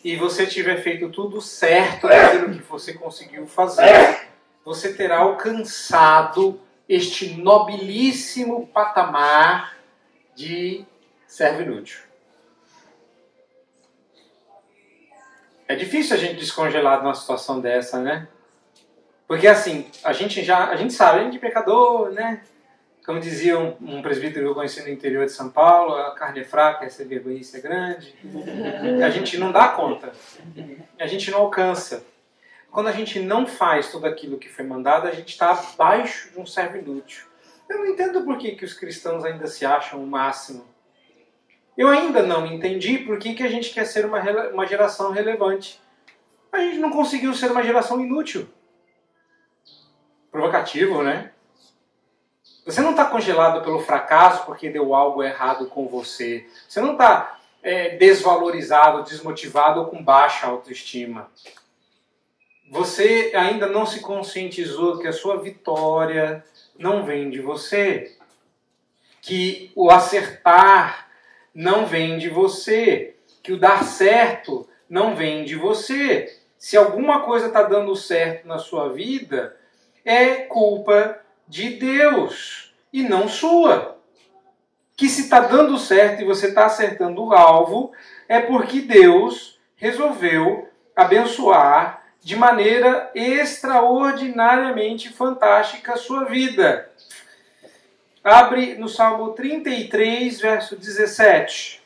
e você tiver feito tudo certo naquilo que você conseguiu fazer, você terá alcançado este nobilíssimo patamar de servo inútil. É difícil a gente descongelar numa situação dessa, né? Porque assim, a gente sabe, a gente é pecador, né? Como dizia um presbítero que eu conheci no interior de São Paulo, a carne é fraca, essa vergonhice é grande. A gente não dá conta. A gente não alcança. Quando a gente não faz tudo aquilo que foi mandado, a gente está abaixo de um servo inútil. Eu não entendo por que os cristãos ainda se acham o máximo. Eu ainda não entendi por que a gente quer ser uma geração relevante. A gente não conseguiu ser uma geração inútil. Provocativo, né? Você não está congelado pelo fracasso porque deu algo errado com você. Você não está desvalorizado, desmotivado ou com baixa autoestima. Você ainda não se conscientizou que a sua vitória não vem de você. Que o acertar não vem de você, que o dar certo não vem de você. Se alguma coisa está dando certo na sua vida, é culpa de Deus e não sua. Que se está dando certo e você está acertando o alvo, é porque Deus resolveu abençoar de maneira extraordinariamente fantástica a sua vida. Abre no Salmo 33, verso 17.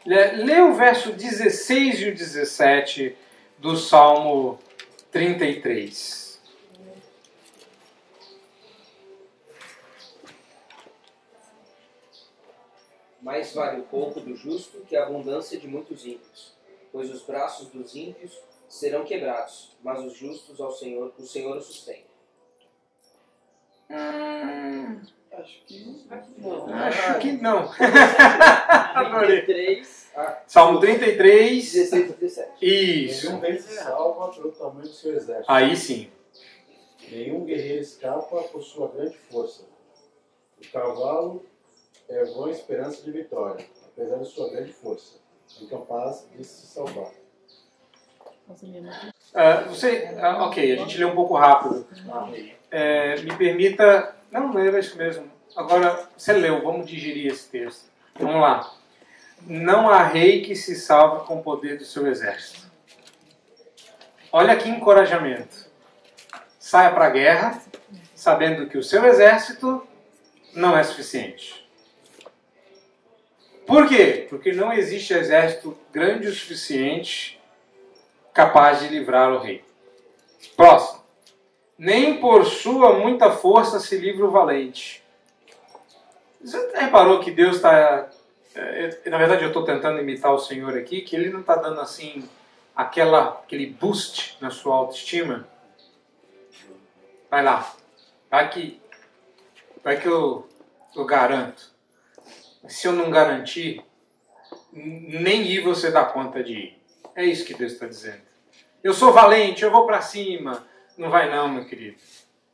Lê o verso 16 e o 17 do Salmo 33. Mais vale o pouco do justo que a abundância de muitos ímpios, pois os braços dos ímpios serão quebrados, mas os justos o Senhor o sustém. Acho que não. Acho que não. Adorei. 33, Salmo 33. 16 e 17. Isso. Nenhum rei se salva pelo tamanho do seu exército. Aí sim. Nenhum guerreiro escapa por sua grande força. O cavalo é vã esperança de vitória, apesar de sua grande força, incapaz de se salvar. Ok, a gente lê um pouco rápido. Me permita... Não, era isso mesmo. Agora, você leu, vamos digerir esse texto. Vamos lá. Não há rei que se salve com o poder do seu exército. Olha que encorajamento. Saia para a guerra, sabendo que o seu exército não é suficiente. Por quê? Porque não existe exército grande o suficiente capaz de livrar o rei. Próximo. Nem por sua muita força se livra o valente. Você reparou que Deus está... Na verdade, eu estou tentando imitar o Senhor aqui, que Ele não está dando assim aquele boost na sua autoestima. Vai lá. Vai que eu garanto. Se eu não garantir, nem ir você dá conta de ir. É isso que Deus está dizendo. Eu sou valente, eu vou para cima. Não vai não, meu querido.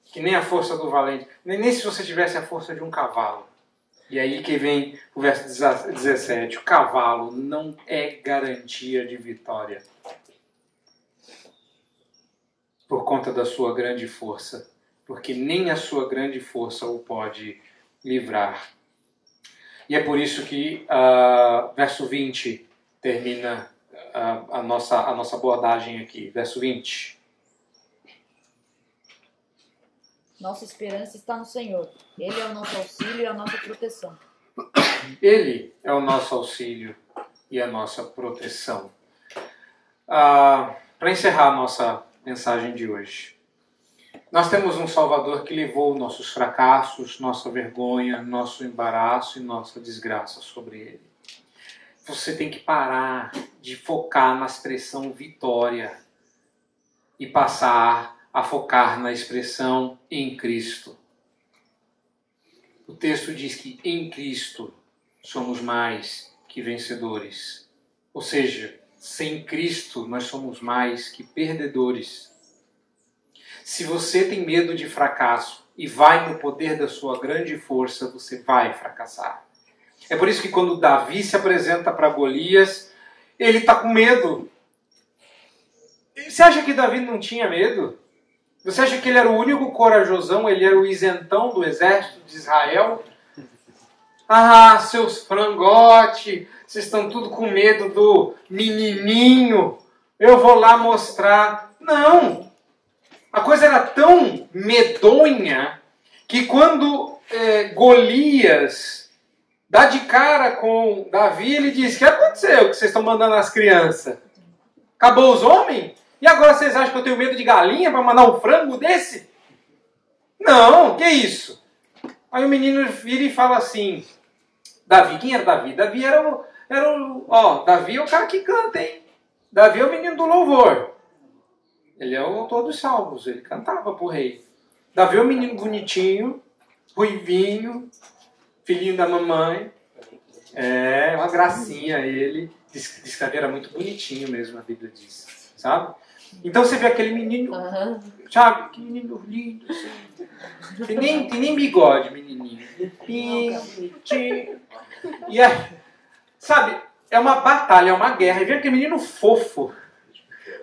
Que nem a força do valente. Nem se você tivesse a força de um cavalo. E aí que vem o verso 17. O cavalo não é garantia de vitória. Por conta da sua grande força. Porque nem a sua grande força o pode livrar. E é por isso que verso 20 termina a nossa abordagem aqui. Verso 20. Nossa esperança está no Senhor. Ele é o nosso auxílio e a nossa proteção. Ele é o nosso auxílio e a nossa proteção. Para encerrar a nossa mensagem de hoje. Nós temos um Salvador que levou nossos fracassos, nossa vergonha, nosso embaraço e nossa desgraça sobre ele. Você tem que parar de focar na expressão vitória e passar a focar na expressão em Cristo. O texto diz que em Cristo somos mais que vencedores. Ou seja, sem Cristo nós somos mais que perdedores. Se você tem medo de fracasso e vai no poder da sua grande força, você vai fracassar. É por isso que quando Davi se apresenta para Golias, ele está com medo. Você acha que Davi não tinha medo? Você acha que ele era o único corajosão, ele era o isentão do exército de Israel? Ah, seus frangotes, vocês estão tudo com medo do menininho, eu vou lá mostrar. Não! A coisa era tão medonha que quando Golias dá de cara com Davi, ele diz: o que aconteceu que vocês estão mandando as crianças? Acabou os homens? E agora vocês acham que eu tenho medo de galinha para mandar um frango desse? Não, que isso? Aí o menino vira e fala assim: Davi, quem era Davi? Davi Davi é o cara que canta, hein? Davi é o menino do louvor. Ele é o autor dos salmos, ele cantava pro rei. Davi é um menino bonitinho, ruivinho, filhinho da mamãe. É, uma gracinha ele. Diz que Davi era muito bonitinho mesmo, a Bíblia diz. Sabe? Então você vê aquele menino, sabe? Que menino lindo, assim. Tem nem bigode, menininho. Bonitinho. E aí, sabe, é uma batalha, é uma guerra. E vê aquele menino fofo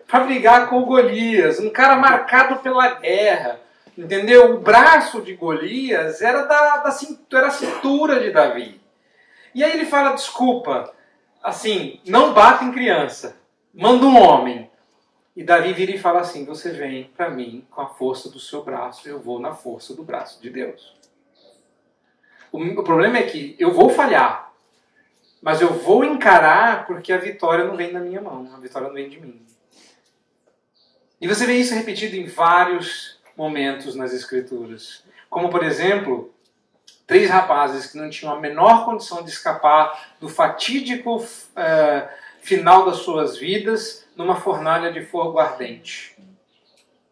para brigar com o Golias, um cara marcado pela guerra. Entendeu? O braço de Golias era a cintura de Davi. E aí ele fala, desculpa, assim, não bata em criança, manda um homem. E Davi vira e fala assim, você vem para mim com a força do seu braço, eu vou na força do braço de Deus. O problema é que eu vou falhar, mas eu vou encarar porque a vitória não vem da minha mão, a vitória não vem de mim. E você vê isso repetido em vários momentos nas Escrituras. Como, por exemplo, 3 rapazes que não tinham a menor condição de escapar do fatídico final das suas vidas numa fornalha de fogo ardente.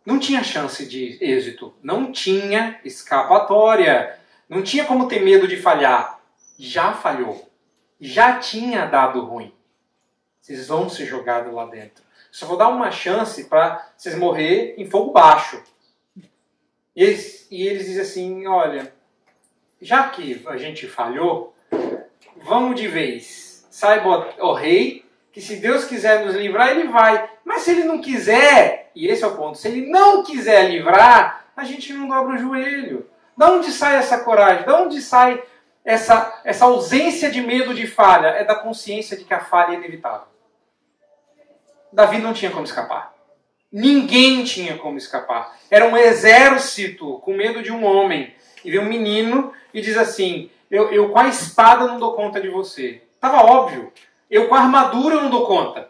Não tinha chance de êxito, não tinha escapatória, não tinha como ter medo de falhar. Já falhou, já tinha dado ruim. Vocês vão ser jogados lá dentro. Só vou dar uma chance para vocês morrer em fogo baixo. E eles dizem assim, olha, já que a gente falhou, vamos de vez. Saiba, ó rei, que se Deus quiser nos livrar, ele vai. Mas se ele não quiser, e esse é o ponto, se ele não quiser livrar, a gente não dobra o joelho. De onde sai essa coragem? De onde sai essa ausência de medo de falha? É da consciência de que a falha é inevitável. Davi não tinha como escapar. Ninguém tinha como escapar. Era um exército com medo de um homem. E vem um menino e diz assim, eu com a espada não dou conta de você. Estava óbvio. Eu com a armadura eu não dou conta.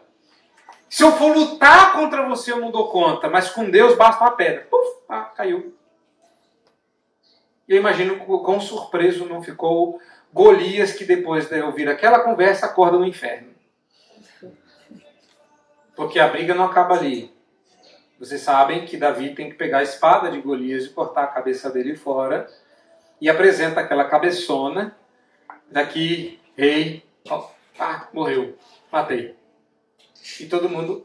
Se eu for lutar contra você eu não dou conta. Mas com Deus basta uma pedra. Puf, caiu. Eu imagino quão surpreso não ficou Golias, que depois de ouvir aquela conversa acorda no inferno. Porque a briga não acaba ali. Vocês sabem que Davi tem que pegar a espada de Golias e cortar a cabeça dele fora. E apresenta aquela cabeçona. Daqui, rei. Morreu. Matei. E todo mundo...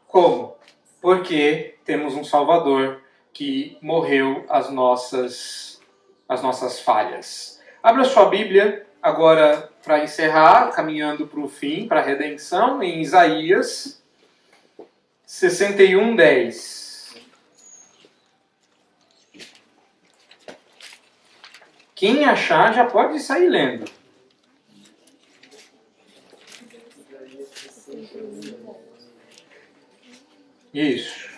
Como? Porque temos um Salvador que morreu as nossas falhas. Abra sua Bíblia agora para encerrar, caminhando para o fim, para a redenção, em Isaías 61:10. Quem achar já pode sair lendo. Isso.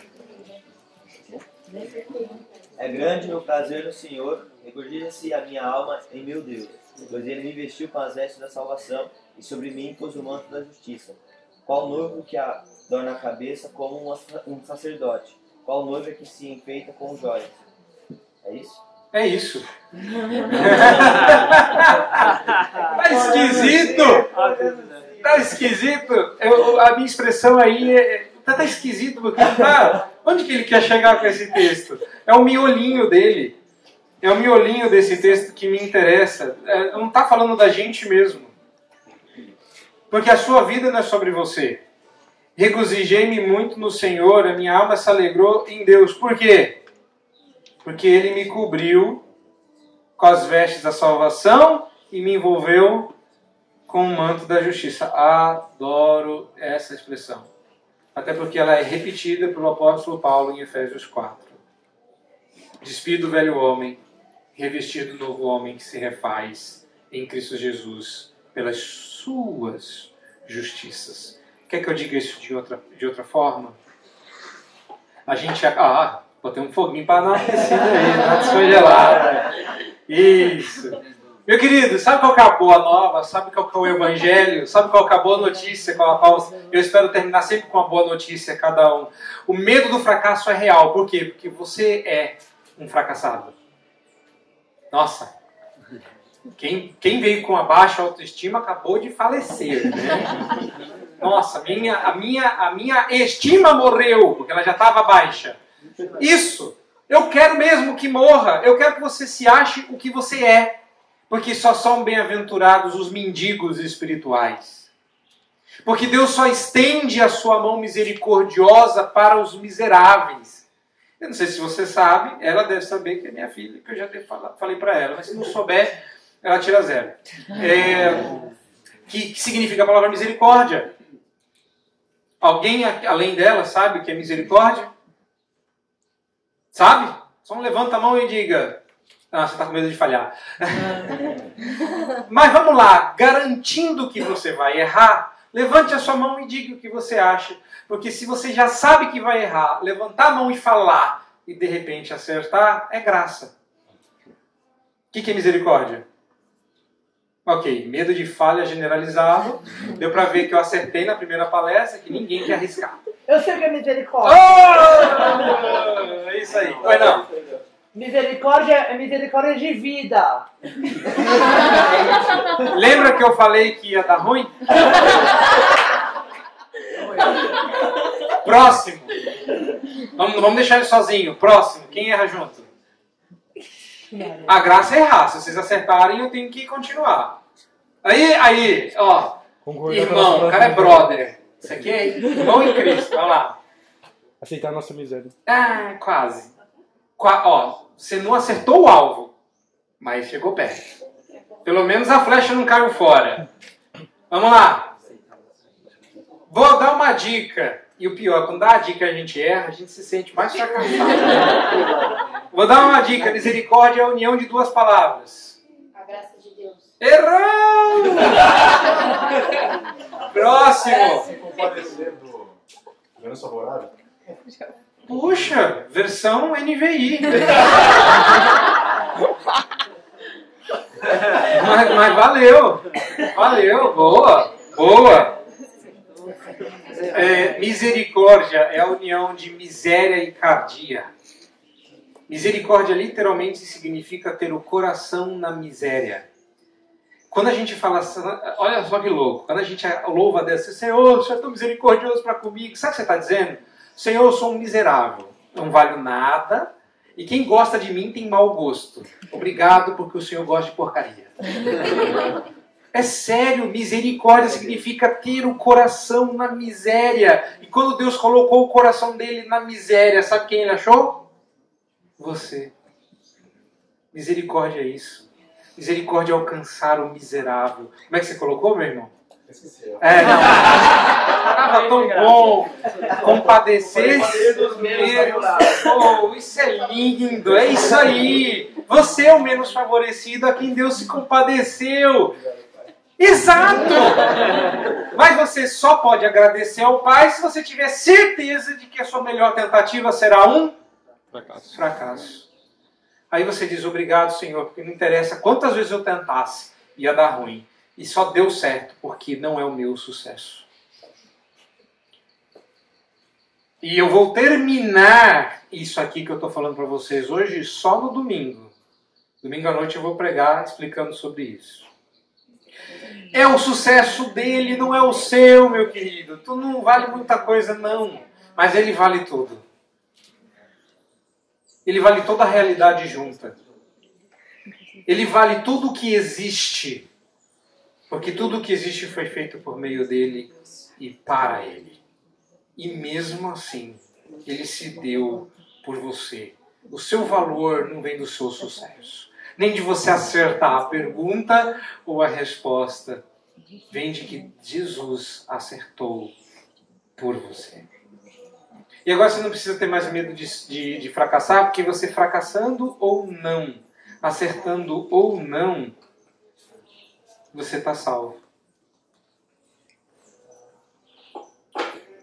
É grande meu prazer no Senhor, regozija-se a minha alma em meu Deus, pois ele me vestiu com as vestes da salvação e sobre mim pôs o manto da justiça. Qual noivo que adorna a cabeça como um sacerdote? Qual noiva que se enfeita com joias? É isso? É isso. Tá esquisito? Tá esquisito? A minha expressão aí tá esquisito, porque tá... Onde que ele quer chegar com esse texto? É o miolinho dele. É o miolinho desse texto que me interessa. Não está falando da gente mesmo. Porque a sua vida não é sobre você. Regozijei-me muito no Senhor, a minha alma se alegrou em Deus. Por quê? Porque Ele me cobriu com as vestes da salvação e me envolveu com o manto da justiça. Adoro essa expressão. Até porque ela é repetida pelo apóstolo Paulo em Efésios 4. Despir do velho homem, revestir do novo homem que se refaz em Cristo Jesus pelas suas justiças. Quer que eu diga isso de outra forma? A gente... botei um foguinho para dar uma aquecida aí, dar uma descongelada. Isso. Meu querido, sabe qual que é a boa nova? Sabe qual que é o evangelho? Sabe qual que é a boa notícia com a qual eu espero terminar sempre com uma boa notícia a cada um? O medo do fracasso é real. Por quê? Porque você é um fracassado. Nossa, quem veio com a baixa autoestima acabou de falecer, né? Nossa, a minha estima morreu, porque ela já estava baixa. Isso! Eu quero mesmo que morra. Eu quero que você se ache o que você é. Porque só são bem-aventurados os mendigos espirituais. Porque Deus só estende a sua mão misericordiosa para os miseráveis. Eu não sei se você sabe, ela deve saber que é minha filha, que eu já falei para ela. Mas se não souber, ela tira 0. Que significa a palavra misericórdia? Alguém além dela sabe o que é misericórdia? Sabe? Só levanta a mão e diga... você está com medo de falhar. Mas vamos lá, garantindo que você vai errar, levante a sua mão e diga o que você acha. Porque se você já sabe que vai errar, levantar a mão e falar e de repente acertar, é graça. O que é misericórdia? Ok, medo de falha generalizado. Deu pra ver que eu acertei na primeira palestra, que ninguém quer arriscar. Eu sei o que é misericórdia. Oh! É isso aí. Oi, não. Misericórdia é misericórdia de vida. Lembra que eu falei que ia dar ruim? Próximo. Vamos deixar ele sozinho. Próximo. Quem erra junto? A graça é errar. Se vocês acertarem, eu tenho que continuar. Aí, ó. Irmão, o cara é brother. Isso aqui é irmão em Cristo. Olha lá. Aceitar a nossa miséria. Ah, quase. Ó, você não acertou o alvo, mas chegou perto. Pelo menos a flecha não caiu fora. Vamos lá. Vou dar uma dica. E o pior, quando dá a dica e a gente erra, a gente se sente mais fracassado. Vou dar uma dica. Misericórdia é a união de duas palavras. A graça de Deus. Errou! Próximo. Se compadecer do governo favorável. Puxa, versão NVI. mas valeu. Valeu, boa. Misericórdia é a união de miséria e cardia. Misericórdia literalmente significa ter o coração na miséria. Quando a gente fala, olha só que louco, quando a gente louva a Deus, Senhor, o Senhor é tão misericordioso para comigo, sabe o que você está dizendo? Senhor, eu sou um miserável, não valho nada, e quem gosta de mim tem mau gosto. Obrigado porque o Senhor gosta de porcaria. É sério, misericórdia significa ter o coração na miséria. E quando Deus colocou o coração dele na miséria, sabe quem ele achou? Você. Misericórdia é isso. Misericórdia é alcançar o miserável. Como é que você colocou, meu irmão? Esqueci. Não. Estava tão bom. Compadecer dos menos. Oh, isso é lindo. É isso aí. Você é o menos favorecido a quem Deus se compadeceu. Exato! Mas você só pode agradecer ao Pai se você tiver certeza de que a sua melhor tentativa será um fracasso. Aí você diz obrigado, Senhor, porque não interessa quantas vezes eu tentasse, ia dar ruim. E só deu certo, porque não é o meu sucesso. E eu vou terminar isso aqui que eu estou falando para vocês hoje só no domingo. Domingo à noite eu vou pregar explicando sobre isso. É o sucesso dele, não é o seu, meu querido. Tu não vale muita coisa, não. Mas ele vale tudo. Ele vale toda a realidade junta. Ele vale tudo o que existe. Porque tudo o que existe foi feito por meio dele e para ele. E mesmo assim, ele se deu por você. O seu valor não vem do seu sucesso. Nem de você acertar a pergunta ou a resposta. Vem de que Jesus acertou por você. E agora você não precisa ter mais medo de fracassar, porque você fracassando ou não, acertando ou não, você está salvo.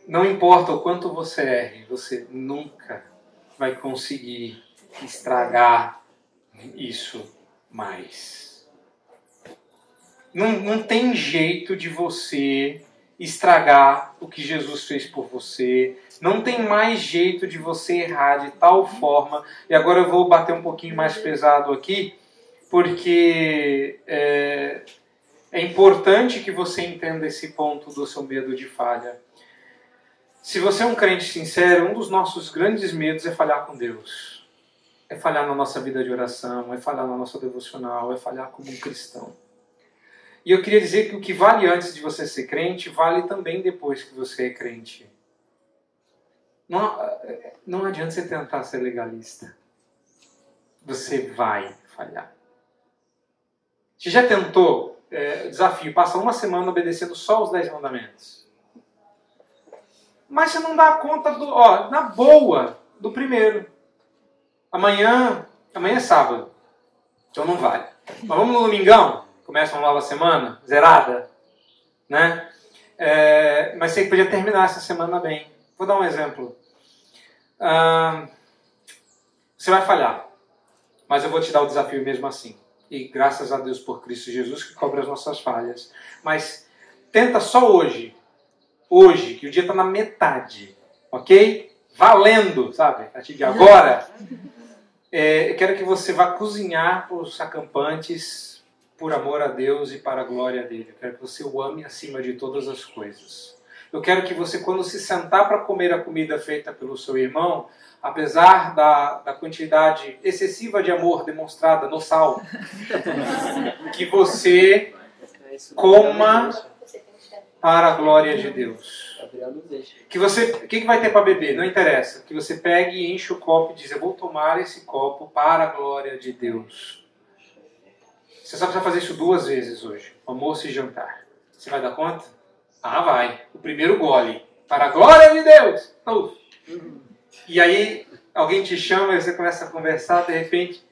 Não importa o quanto você erre, você nunca vai conseguir estragar isso mais. Não tem jeito de você estragar o que Jesus fez por você. Não tem mais jeito de você errar de tal forma. E agora eu vou bater um pouquinho mais pesado aqui, porque é importante que você entenda esse ponto do seu medo de falha. Se você é um crente sincero, um dos nossos grandes medos é falhar com Deus. É falhar na nossa vida de oração, é falhar na nossa devocional, é falhar como um cristão. E eu queria dizer que o que vale antes de você ser crente, vale também depois que você é crente. Não adianta você tentar ser legalista. Você vai falhar. Você já tentou, desafio, passa uma semana obedecendo só os 10 mandamentos. Mas você não dá conta na boa, do primeiro. Amanhã é sábado, então não vale. Mas vamos no domingão? Começa uma nova semana, zerada, né? Mas você podia terminar essa semana bem. Vou dar um exemplo. Você vai falhar, mas eu vou te dar o desafio mesmo assim. E graças a Deus por Cristo Jesus que cobre as nossas falhas. Mas tenta só hoje, que o dia está na metade, ok? Valendo, sabe? A partir de agora, eu quero que você vá cozinhar para os acampantes por amor a Deus e para a glória dele. Eu quero que você o ame acima de todas as coisas. Eu quero que você, quando se sentar para comer a comida feita pelo seu irmão, apesar da quantidade excessiva de amor demonstrada no sal, que você coma para a glória de Deus. O que vai ter para beber? Não interessa. Que você pegue e enche o copo e diz: eu vou tomar esse copo para a glória de Deus. Você só precisa fazer isso 2 vezes hoje, almoço e jantar. Você vai dar conta? Ah, vai. O primeiro gole. Para a glória de Deus. E aí, alguém te chama e você começa a conversar, de repente...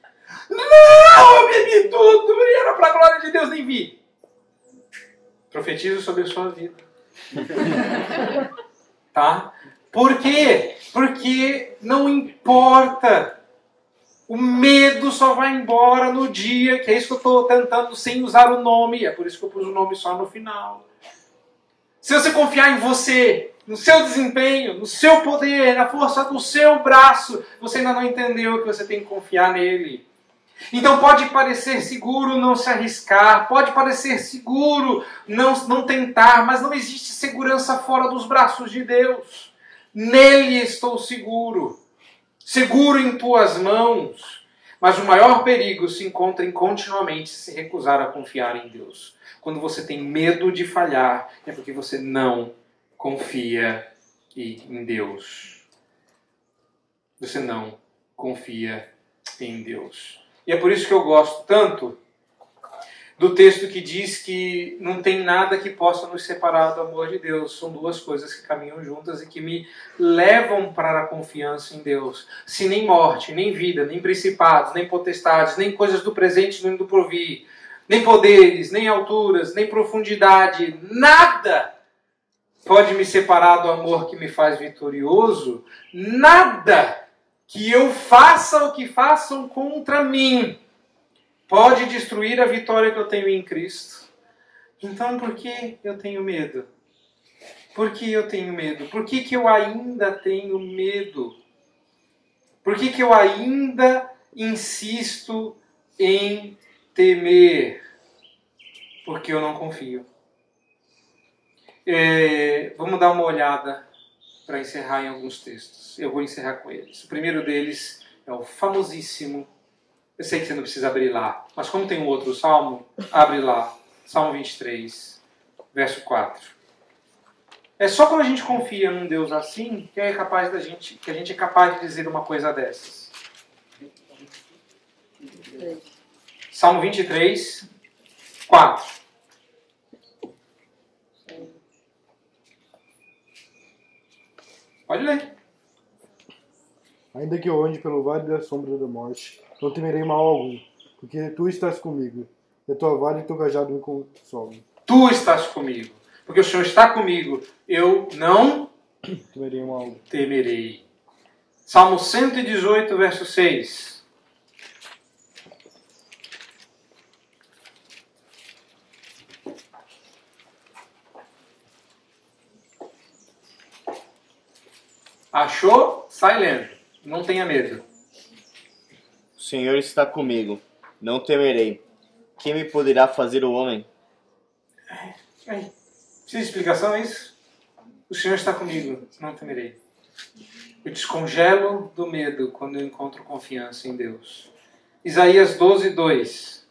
Não, eu bebi tudo. Era para a glória de Deus, nem vi. Profetizo sobre a sua vida. Tá? Por quê? Porque não importa. O medo só vai embora no dia, que é isso que eu estou tentando sem usar o nome. É por isso que eu pus o nome só no final. Se você confiar em você, no seu desempenho, no seu poder, na força do seu braço, você ainda não entendeu que você tem que confiar nele. Então pode parecer seguro não se arriscar, pode parecer seguro não tentar, mas não existe segurança fora dos braços de Deus. Nele estou seguro, seguro em tuas mãos. Mas o maior perigo se encontra em continuamente se recusar a confiar em Deus. Quando você tem medo de falhar, é porque você não confia em Deus. Você não confia em Deus. E é por isso que eu gosto tanto do texto que diz que não tem nada que possa nos separar do amor de Deus. São 2 coisas que caminham juntas e que me levam para a confiança em Deus. Se nem morte, nem vida, nem principados, nem potestades, nem coisas do presente nem do porvir, nem poderes, nem alturas, nem profundidade, nada pode me separar do amor que me faz vitorioso, nada que eu faça ou que façam contra mim pode destruir a vitória que eu tenho em Cristo. Então, por que eu tenho medo? Por que eu tenho medo? Por que eu ainda tenho medo? Por que eu ainda insisto em temer? Porque eu não confio. Vamos dar uma olhada para encerrar em alguns textos. Eu vou encerrar com eles. O primeiro deles é o famosíssimo. Eu sei que você não precisa abrir lá, mas como tem um outro salmo, abre lá. Salmo 23, verso 4. É só quando a gente confia num Deus assim que a gente é capaz de dizer uma coisa dessas. Salmo 23, 4. Pode ler. Ainda que eu ande pelo vale da sombra da morte, não temerei mal algum, porque tu estás comigo, e a tua vara e teu cajado me consolam. Tu estás comigo, porque o Senhor está comigo, eu não temerei mal algum. Temerei. Salmo 118, verso 6. Achou? Sai lendo. Não tenha medo. O Senhor está comigo, não temerei. Quem me poderá fazer o homem? Precisa de explicação, é isso? O Senhor está comigo, não temerei. Eu descongelo do medo quando eu encontro confiança em Deus. Isaías 12, 2.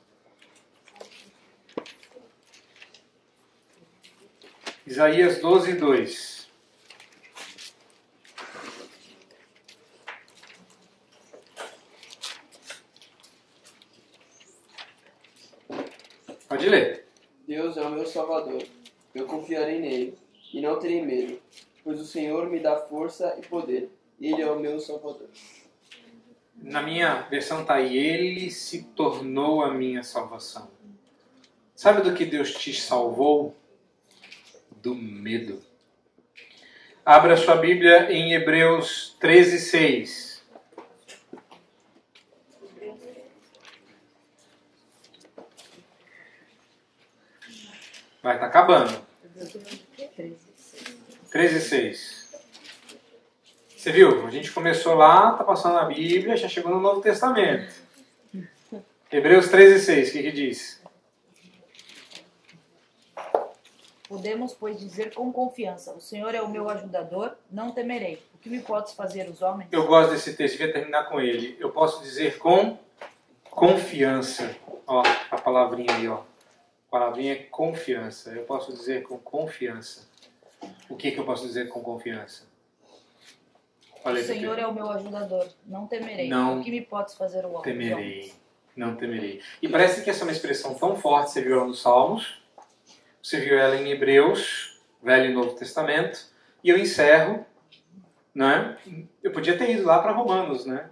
Isaías 12, 2. Pode ler. Deus é o meu Salvador. Eu confiarei nele e não terei medo, pois o Senhor me dá força e poder. Ele é o meu Salvador. Na minha versão está aí, ele se tornou a minha salvação. Sabe do que Deus te salvou? Do medo. Abra sua Bíblia em Hebreus 13:6. Vai, tá acabando. 13:6. Você viu? A gente começou lá, tá passando a Bíblia, já chegou no Novo Testamento. Hebreus 13:6, o que diz? Podemos, pois, dizer com confiança: o Senhor é o meu ajudador, não temerei. O que me podes fazer os homens? Eu gosto desse texto, devia terminar com ele. Eu posso dizer com confiança. Ó, a palavrinha aí, ó. A palavrinha é confiança. Eu posso dizer com confiança. O que eu posso dizer com confiança? Olha aí, o Senhor Pedro. é o meu ajudador, não temerei. Não o que me podes fazer os homens? Temerei. Não temerei. E parece que essa é uma expressão tão forte, você viu ela nos Salmos, você viu ela em Hebreus, Velho e Novo Testamento, e eu encerro, né? Eu podia ter ido lá para Romanos, né?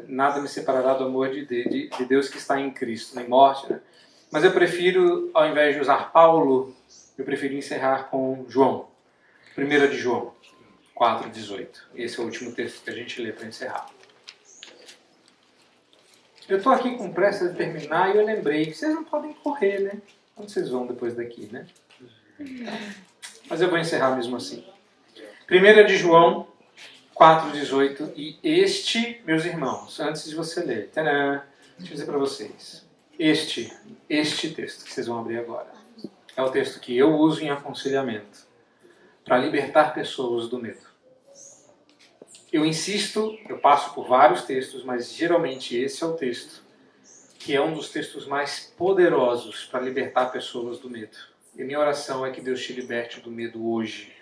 Nada me separará do amor de Deus que está em Cristo, nem morte, né? Mas eu prefiro, ao invés de usar Paulo, eu prefiro encerrar com João, 1 de João 4,18. Esse é o último texto que a gente lê para encerrar. Eu estou aqui com pressa de terminar e eu lembrei que vocês não podem correr, né? Onde vocês vão depois daqui, né? Mas eu vou encerrar mesmo assim. 1 de João 4,18. E este, meus irmãos, antes de você ler, tadã, deixa eu dizer para vocês. Este texto que vocês vão abrir agora é o texto que eu uso em aconselhamento para libertar pessoas do medo. Eu insisto, eu passo por vários textos, mas geralmente esse é o texto que é um dos textos mais poderosos para libertar pessoas do medo. E minha oração é que Deus te liberte do medo hoje,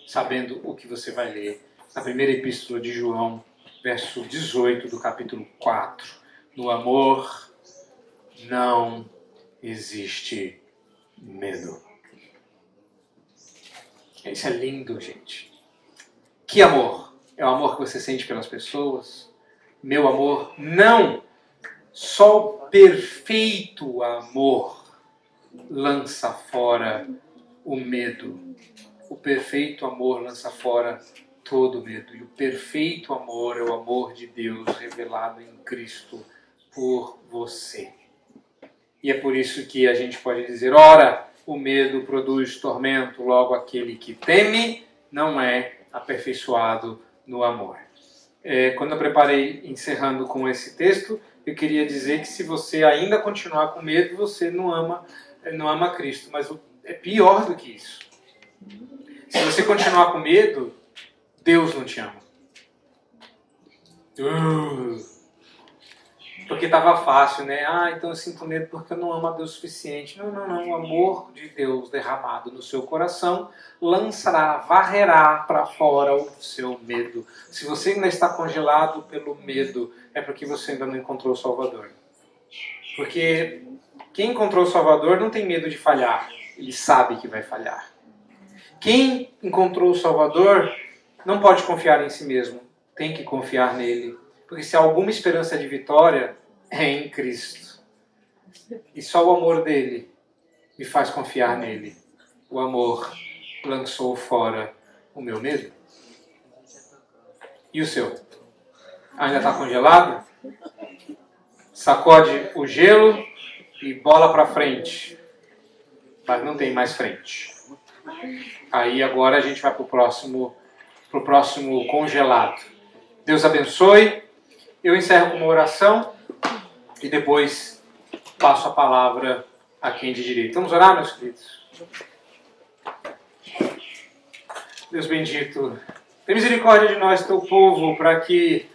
sabendo o que você vai ler na primeira epístola de João, verso 18 do capítulo 4. No amor não existe medo. Isso é lindo, gente. Que amor? É o amor que você sente pelas pessoas? Meu amor? Não! Só o perfeito amor lança fora o medo. O perfeito amor lança fora todo medo. E o perfeito amor é o amor de Deus revelado em Cristo por você. E é por isso que a gente pode dizer, ora, o medo produz tormento, logo aquele que teme não é aperfeiçoado no amor. Quando eu preparei, encerrando com esse texto, eu queria dizer que se você ainda continuar com medo, você não ama Cristo. Mas é pior do que isso. Se você continuar com medo, Deus não te ama. Porque estava fácil, né? Então eu sinto medo porque eu não amo a Deus o suficiente. Não. O amor de Deus derramado no seu coração varrerá para fora o seu medo. Se você ainda está congelado pelo medo, é porque você ainda não encontrou o Salvador. Porque quem encontrou o Salvador não tem medo de falhar. Ele sabe que vai falhar. Quem encontrou o Salvador não pode confiar em si mesmo. Tem que confiar nele. Porque se há alguma esperança de vitória, é em Cristo. E só o amor dele me faz confiar nele. O amor lançou fora o meu medo. E o seu? Ainda está congelado? Sacode o gelo e bola para frente. Mas não tem mais frente. Aí agora a gente vai para o próximo congelado. Deus abençoe. Eu encerro com uma oração e depois passo a palavra a quem de direito. Vamos orar, meus queridos? Deus bendito, tem misericórdia de nós, teu povo, para que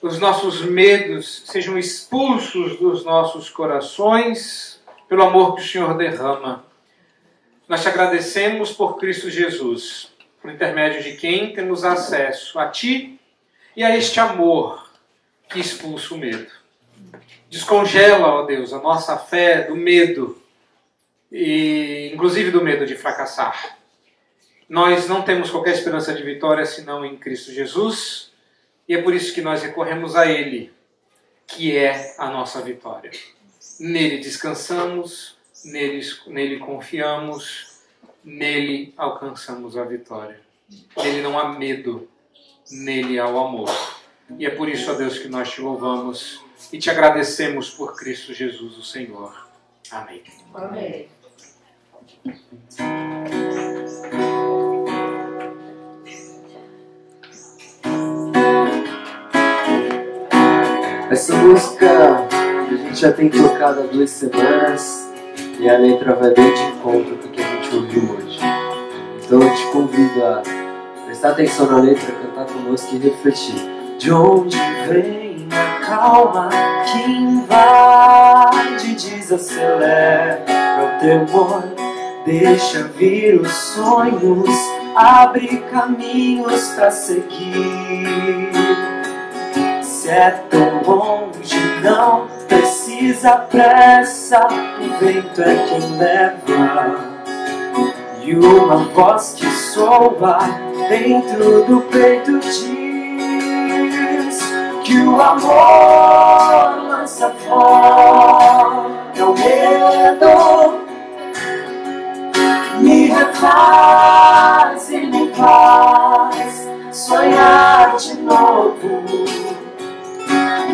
os nossos medos sejam expulsos dos nossos corações pelo amor que o Senhor derrama. Nós te agradecemos por Cristo Jesus, por intermédio de quem temos acesso a Ti e a este amor que expulsa o medo. Descongela, ó Deus, a nossa fé do medo, e inclusive do medo de fracassar. Nós não temos qualquer esperança de vitória senão em Cristo Jesus, e é por isso que nós recorremos a Ele, que é a nossa vitória. Nele descansamos, nele confiamos, nele alcançamos a vitória. Nele não há medo, nele há o amor. E é por isso, ó Deus, que nós te louvamos e te agradecemos por Cristo Jesus, o Senhor. Amém. Amém. Essa música a gente já tem tocado há 2 semanas e a letra vai bem de encontro com o que a gente ouviu hoje. Então eu te convido a prestar atenção na letra, cantar conosco e refletir. De onde vem a calma que invade, desacelera o temor, deixa vir os sonhos, abre caminhos pra seguir. Se é tão longe, não precisa pressa, o vento é quem leva. E uma voz que soa dentro do peito diz que o amor lança fora o medo, me refaz e me faz sonhar de novo.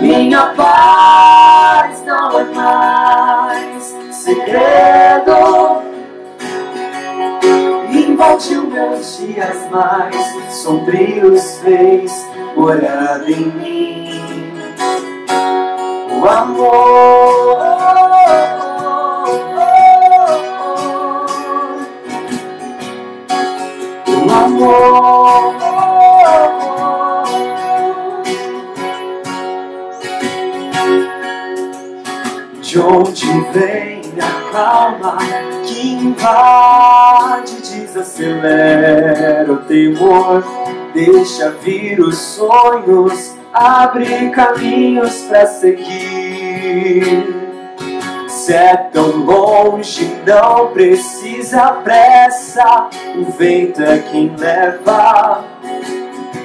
Minha paz não é mais segredo, invadiu meus dias mais sombrios, fez morada em mim. O amor, o amor. De onde vem a calma que invade, desacelera o temor, deixa vir os sonhos, abre caminhos pra seguir. Se é tão longe, não precisa pressa, o vento é quem leva.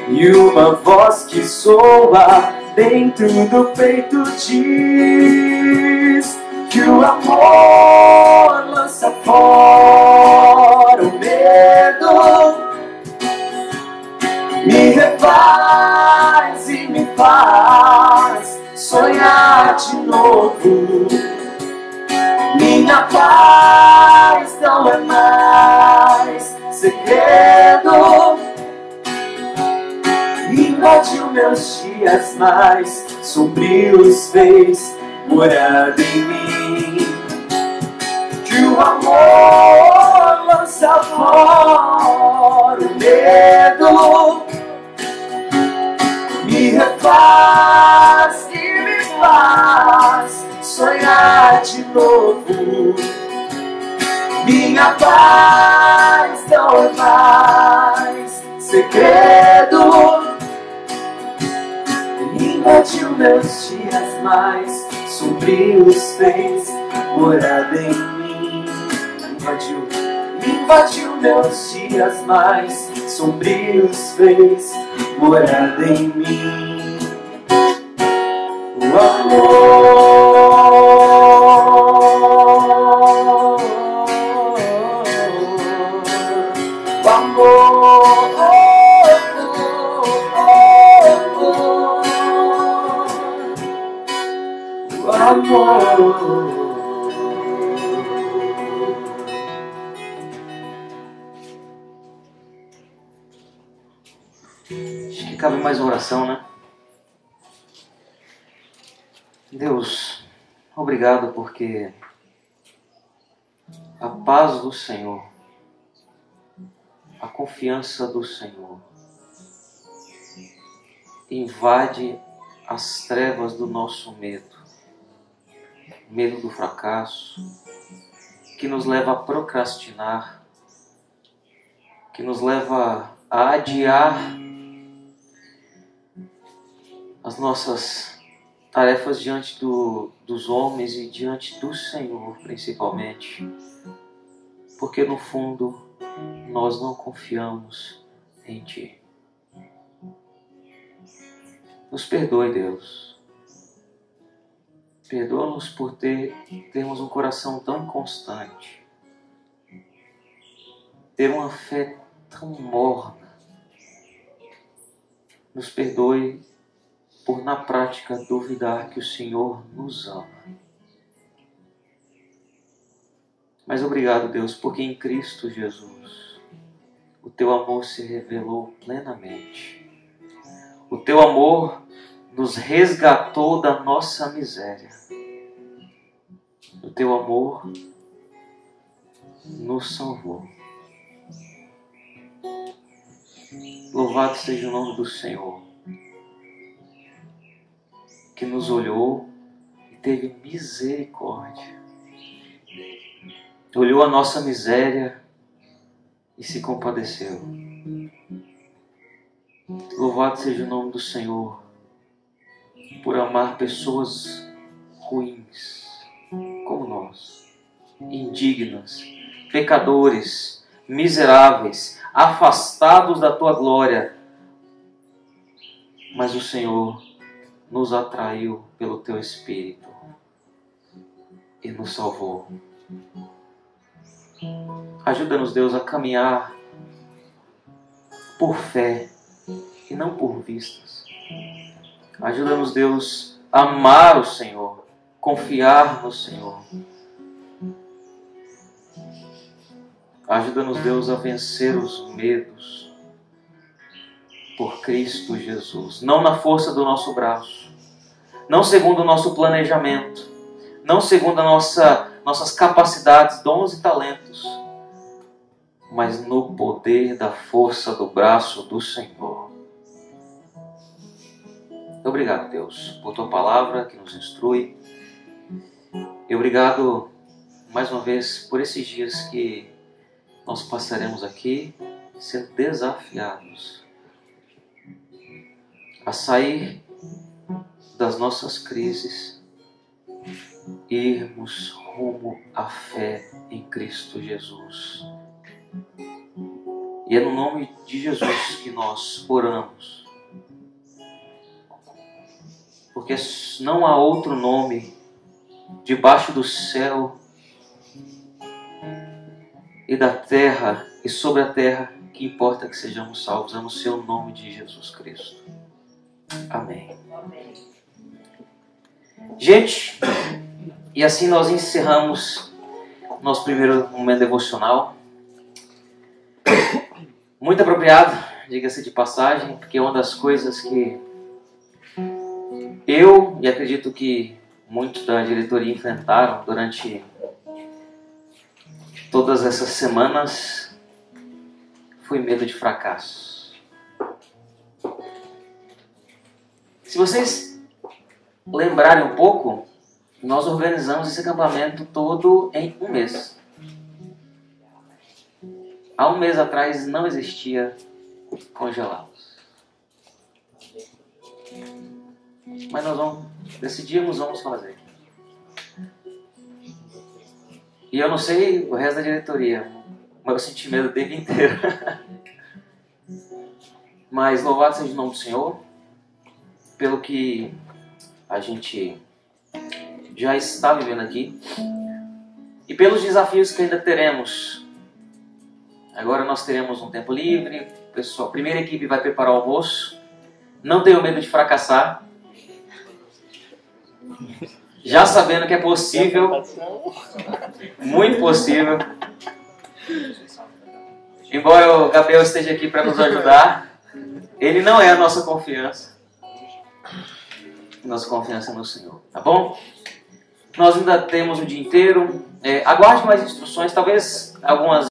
E uma voz que soa dentro do peito diz que o amor lança fora o medo, me refaz e me faz sonhar de novo. Minha paz não é mais segredo, invadiu meus dias mais sombrios, fez morada em mim. Que o amor lança fora o medo, me refaz e me faz sonhar de novo. Minha paz não é mais segredo, invadiu meus dias mais sombrios, fez morada em mim. Invadiu meus dias mais sombrios, fez morada em mim. O amor, o amor, o amor. Acho que cabe mais uma oração, né? Deus, obrigado porque a paz do Senhor, a confiança do Senhor invade as trevas do nosso medo, medo do fracasso, que nos leva a procrastinar, que nos leva a adiar as nossas tarefas diante dos homens e diante do Senhor, principalmente, porque no fundo nós não confiamos em Ti. Nos perdoe, Deus. Perdoa-nos por termos um coração tão inconstante, ter uma fé tão morna. Nos perdoe por, na prática, duvidar que o Senhor nos ama. Mas obrigado, Deus, porque em Cristo Jesus o Teu amor se revelou plenamente. O Teu amor nos resgatou da nossa miséria. O Teu amor nos salvou. Louvado seja o nome do Senhor, que nos olhou e teve misericórdia. Olhou a nossa miséria e se compadeceu. Louvado seja o nome do Senhor por amar pessoas ruins como nós, indignas, pecadores, miseráveis, afastados da Tua glória. Mas o Senhor nos atraiu pelo Teu Espírito e nos salvou. Ajuda-nos, Deus, a caminhar por fé e não por vistas. Ajuda-nos, Deus, a amar o Senhor, confiar no Senhor. Ajuda-nos, Deus, a vencer os medos por Cristo Jesus. Não na força do nosso braço, não segundo o nosso planejamento, não segundo nossas capacidades, dons e talentos, mas no poder da força do braço do Senhor. Obrigado, Deus, por Tua palavra que nos instrui. E obrigado, mais uma vez, por esses dias que nós passaremos aqui sendo desafiados a sair das nossas crises e irmos rumo à fé em Cristo Jesus. E é no nome de Jesus que nós oramos, porque não há outro nome debaixo do céu e da terra e sobre a terra que importa que sejamos salvos. É no Seu nome de Jesus Cristo. Amém. Gente, e assim nós encerramos nosso primeiro momento devocional. Muito apropriado, diga-se de passagem, porque é uma das coisas que eu, e acredito que muitos da diretoria enfrentaram durante todas essas semanas, foi medo de fracasso. Se vocês lembrarem um pouco, nós organizamos esse acampamento todo em um mês. Há um mês atrás não existia congelados. Mas nós decidimos, vamos fazer. E eu não sei o resto da diretoria, mas eu senti medo o tempo inteiro. Mas louvado seja o nome do Senhor, pelo que a gente já está vivendo aqui e pelos desafios que ainda teremos. Agora nós teremos um tempo livre, pessoal, a primeira equipe vai preparar o almoço. Não tenho medo de fracassar, já sabendo que é possível, muito possível. Embora o Gabriel esteja aqui para nos ajudar, ele não é a nossa confiança. Nossa confiança é no Senhor, tá bom? Nós ainda temos o dia inteiro. Aguarde mais instruções, talvez algumas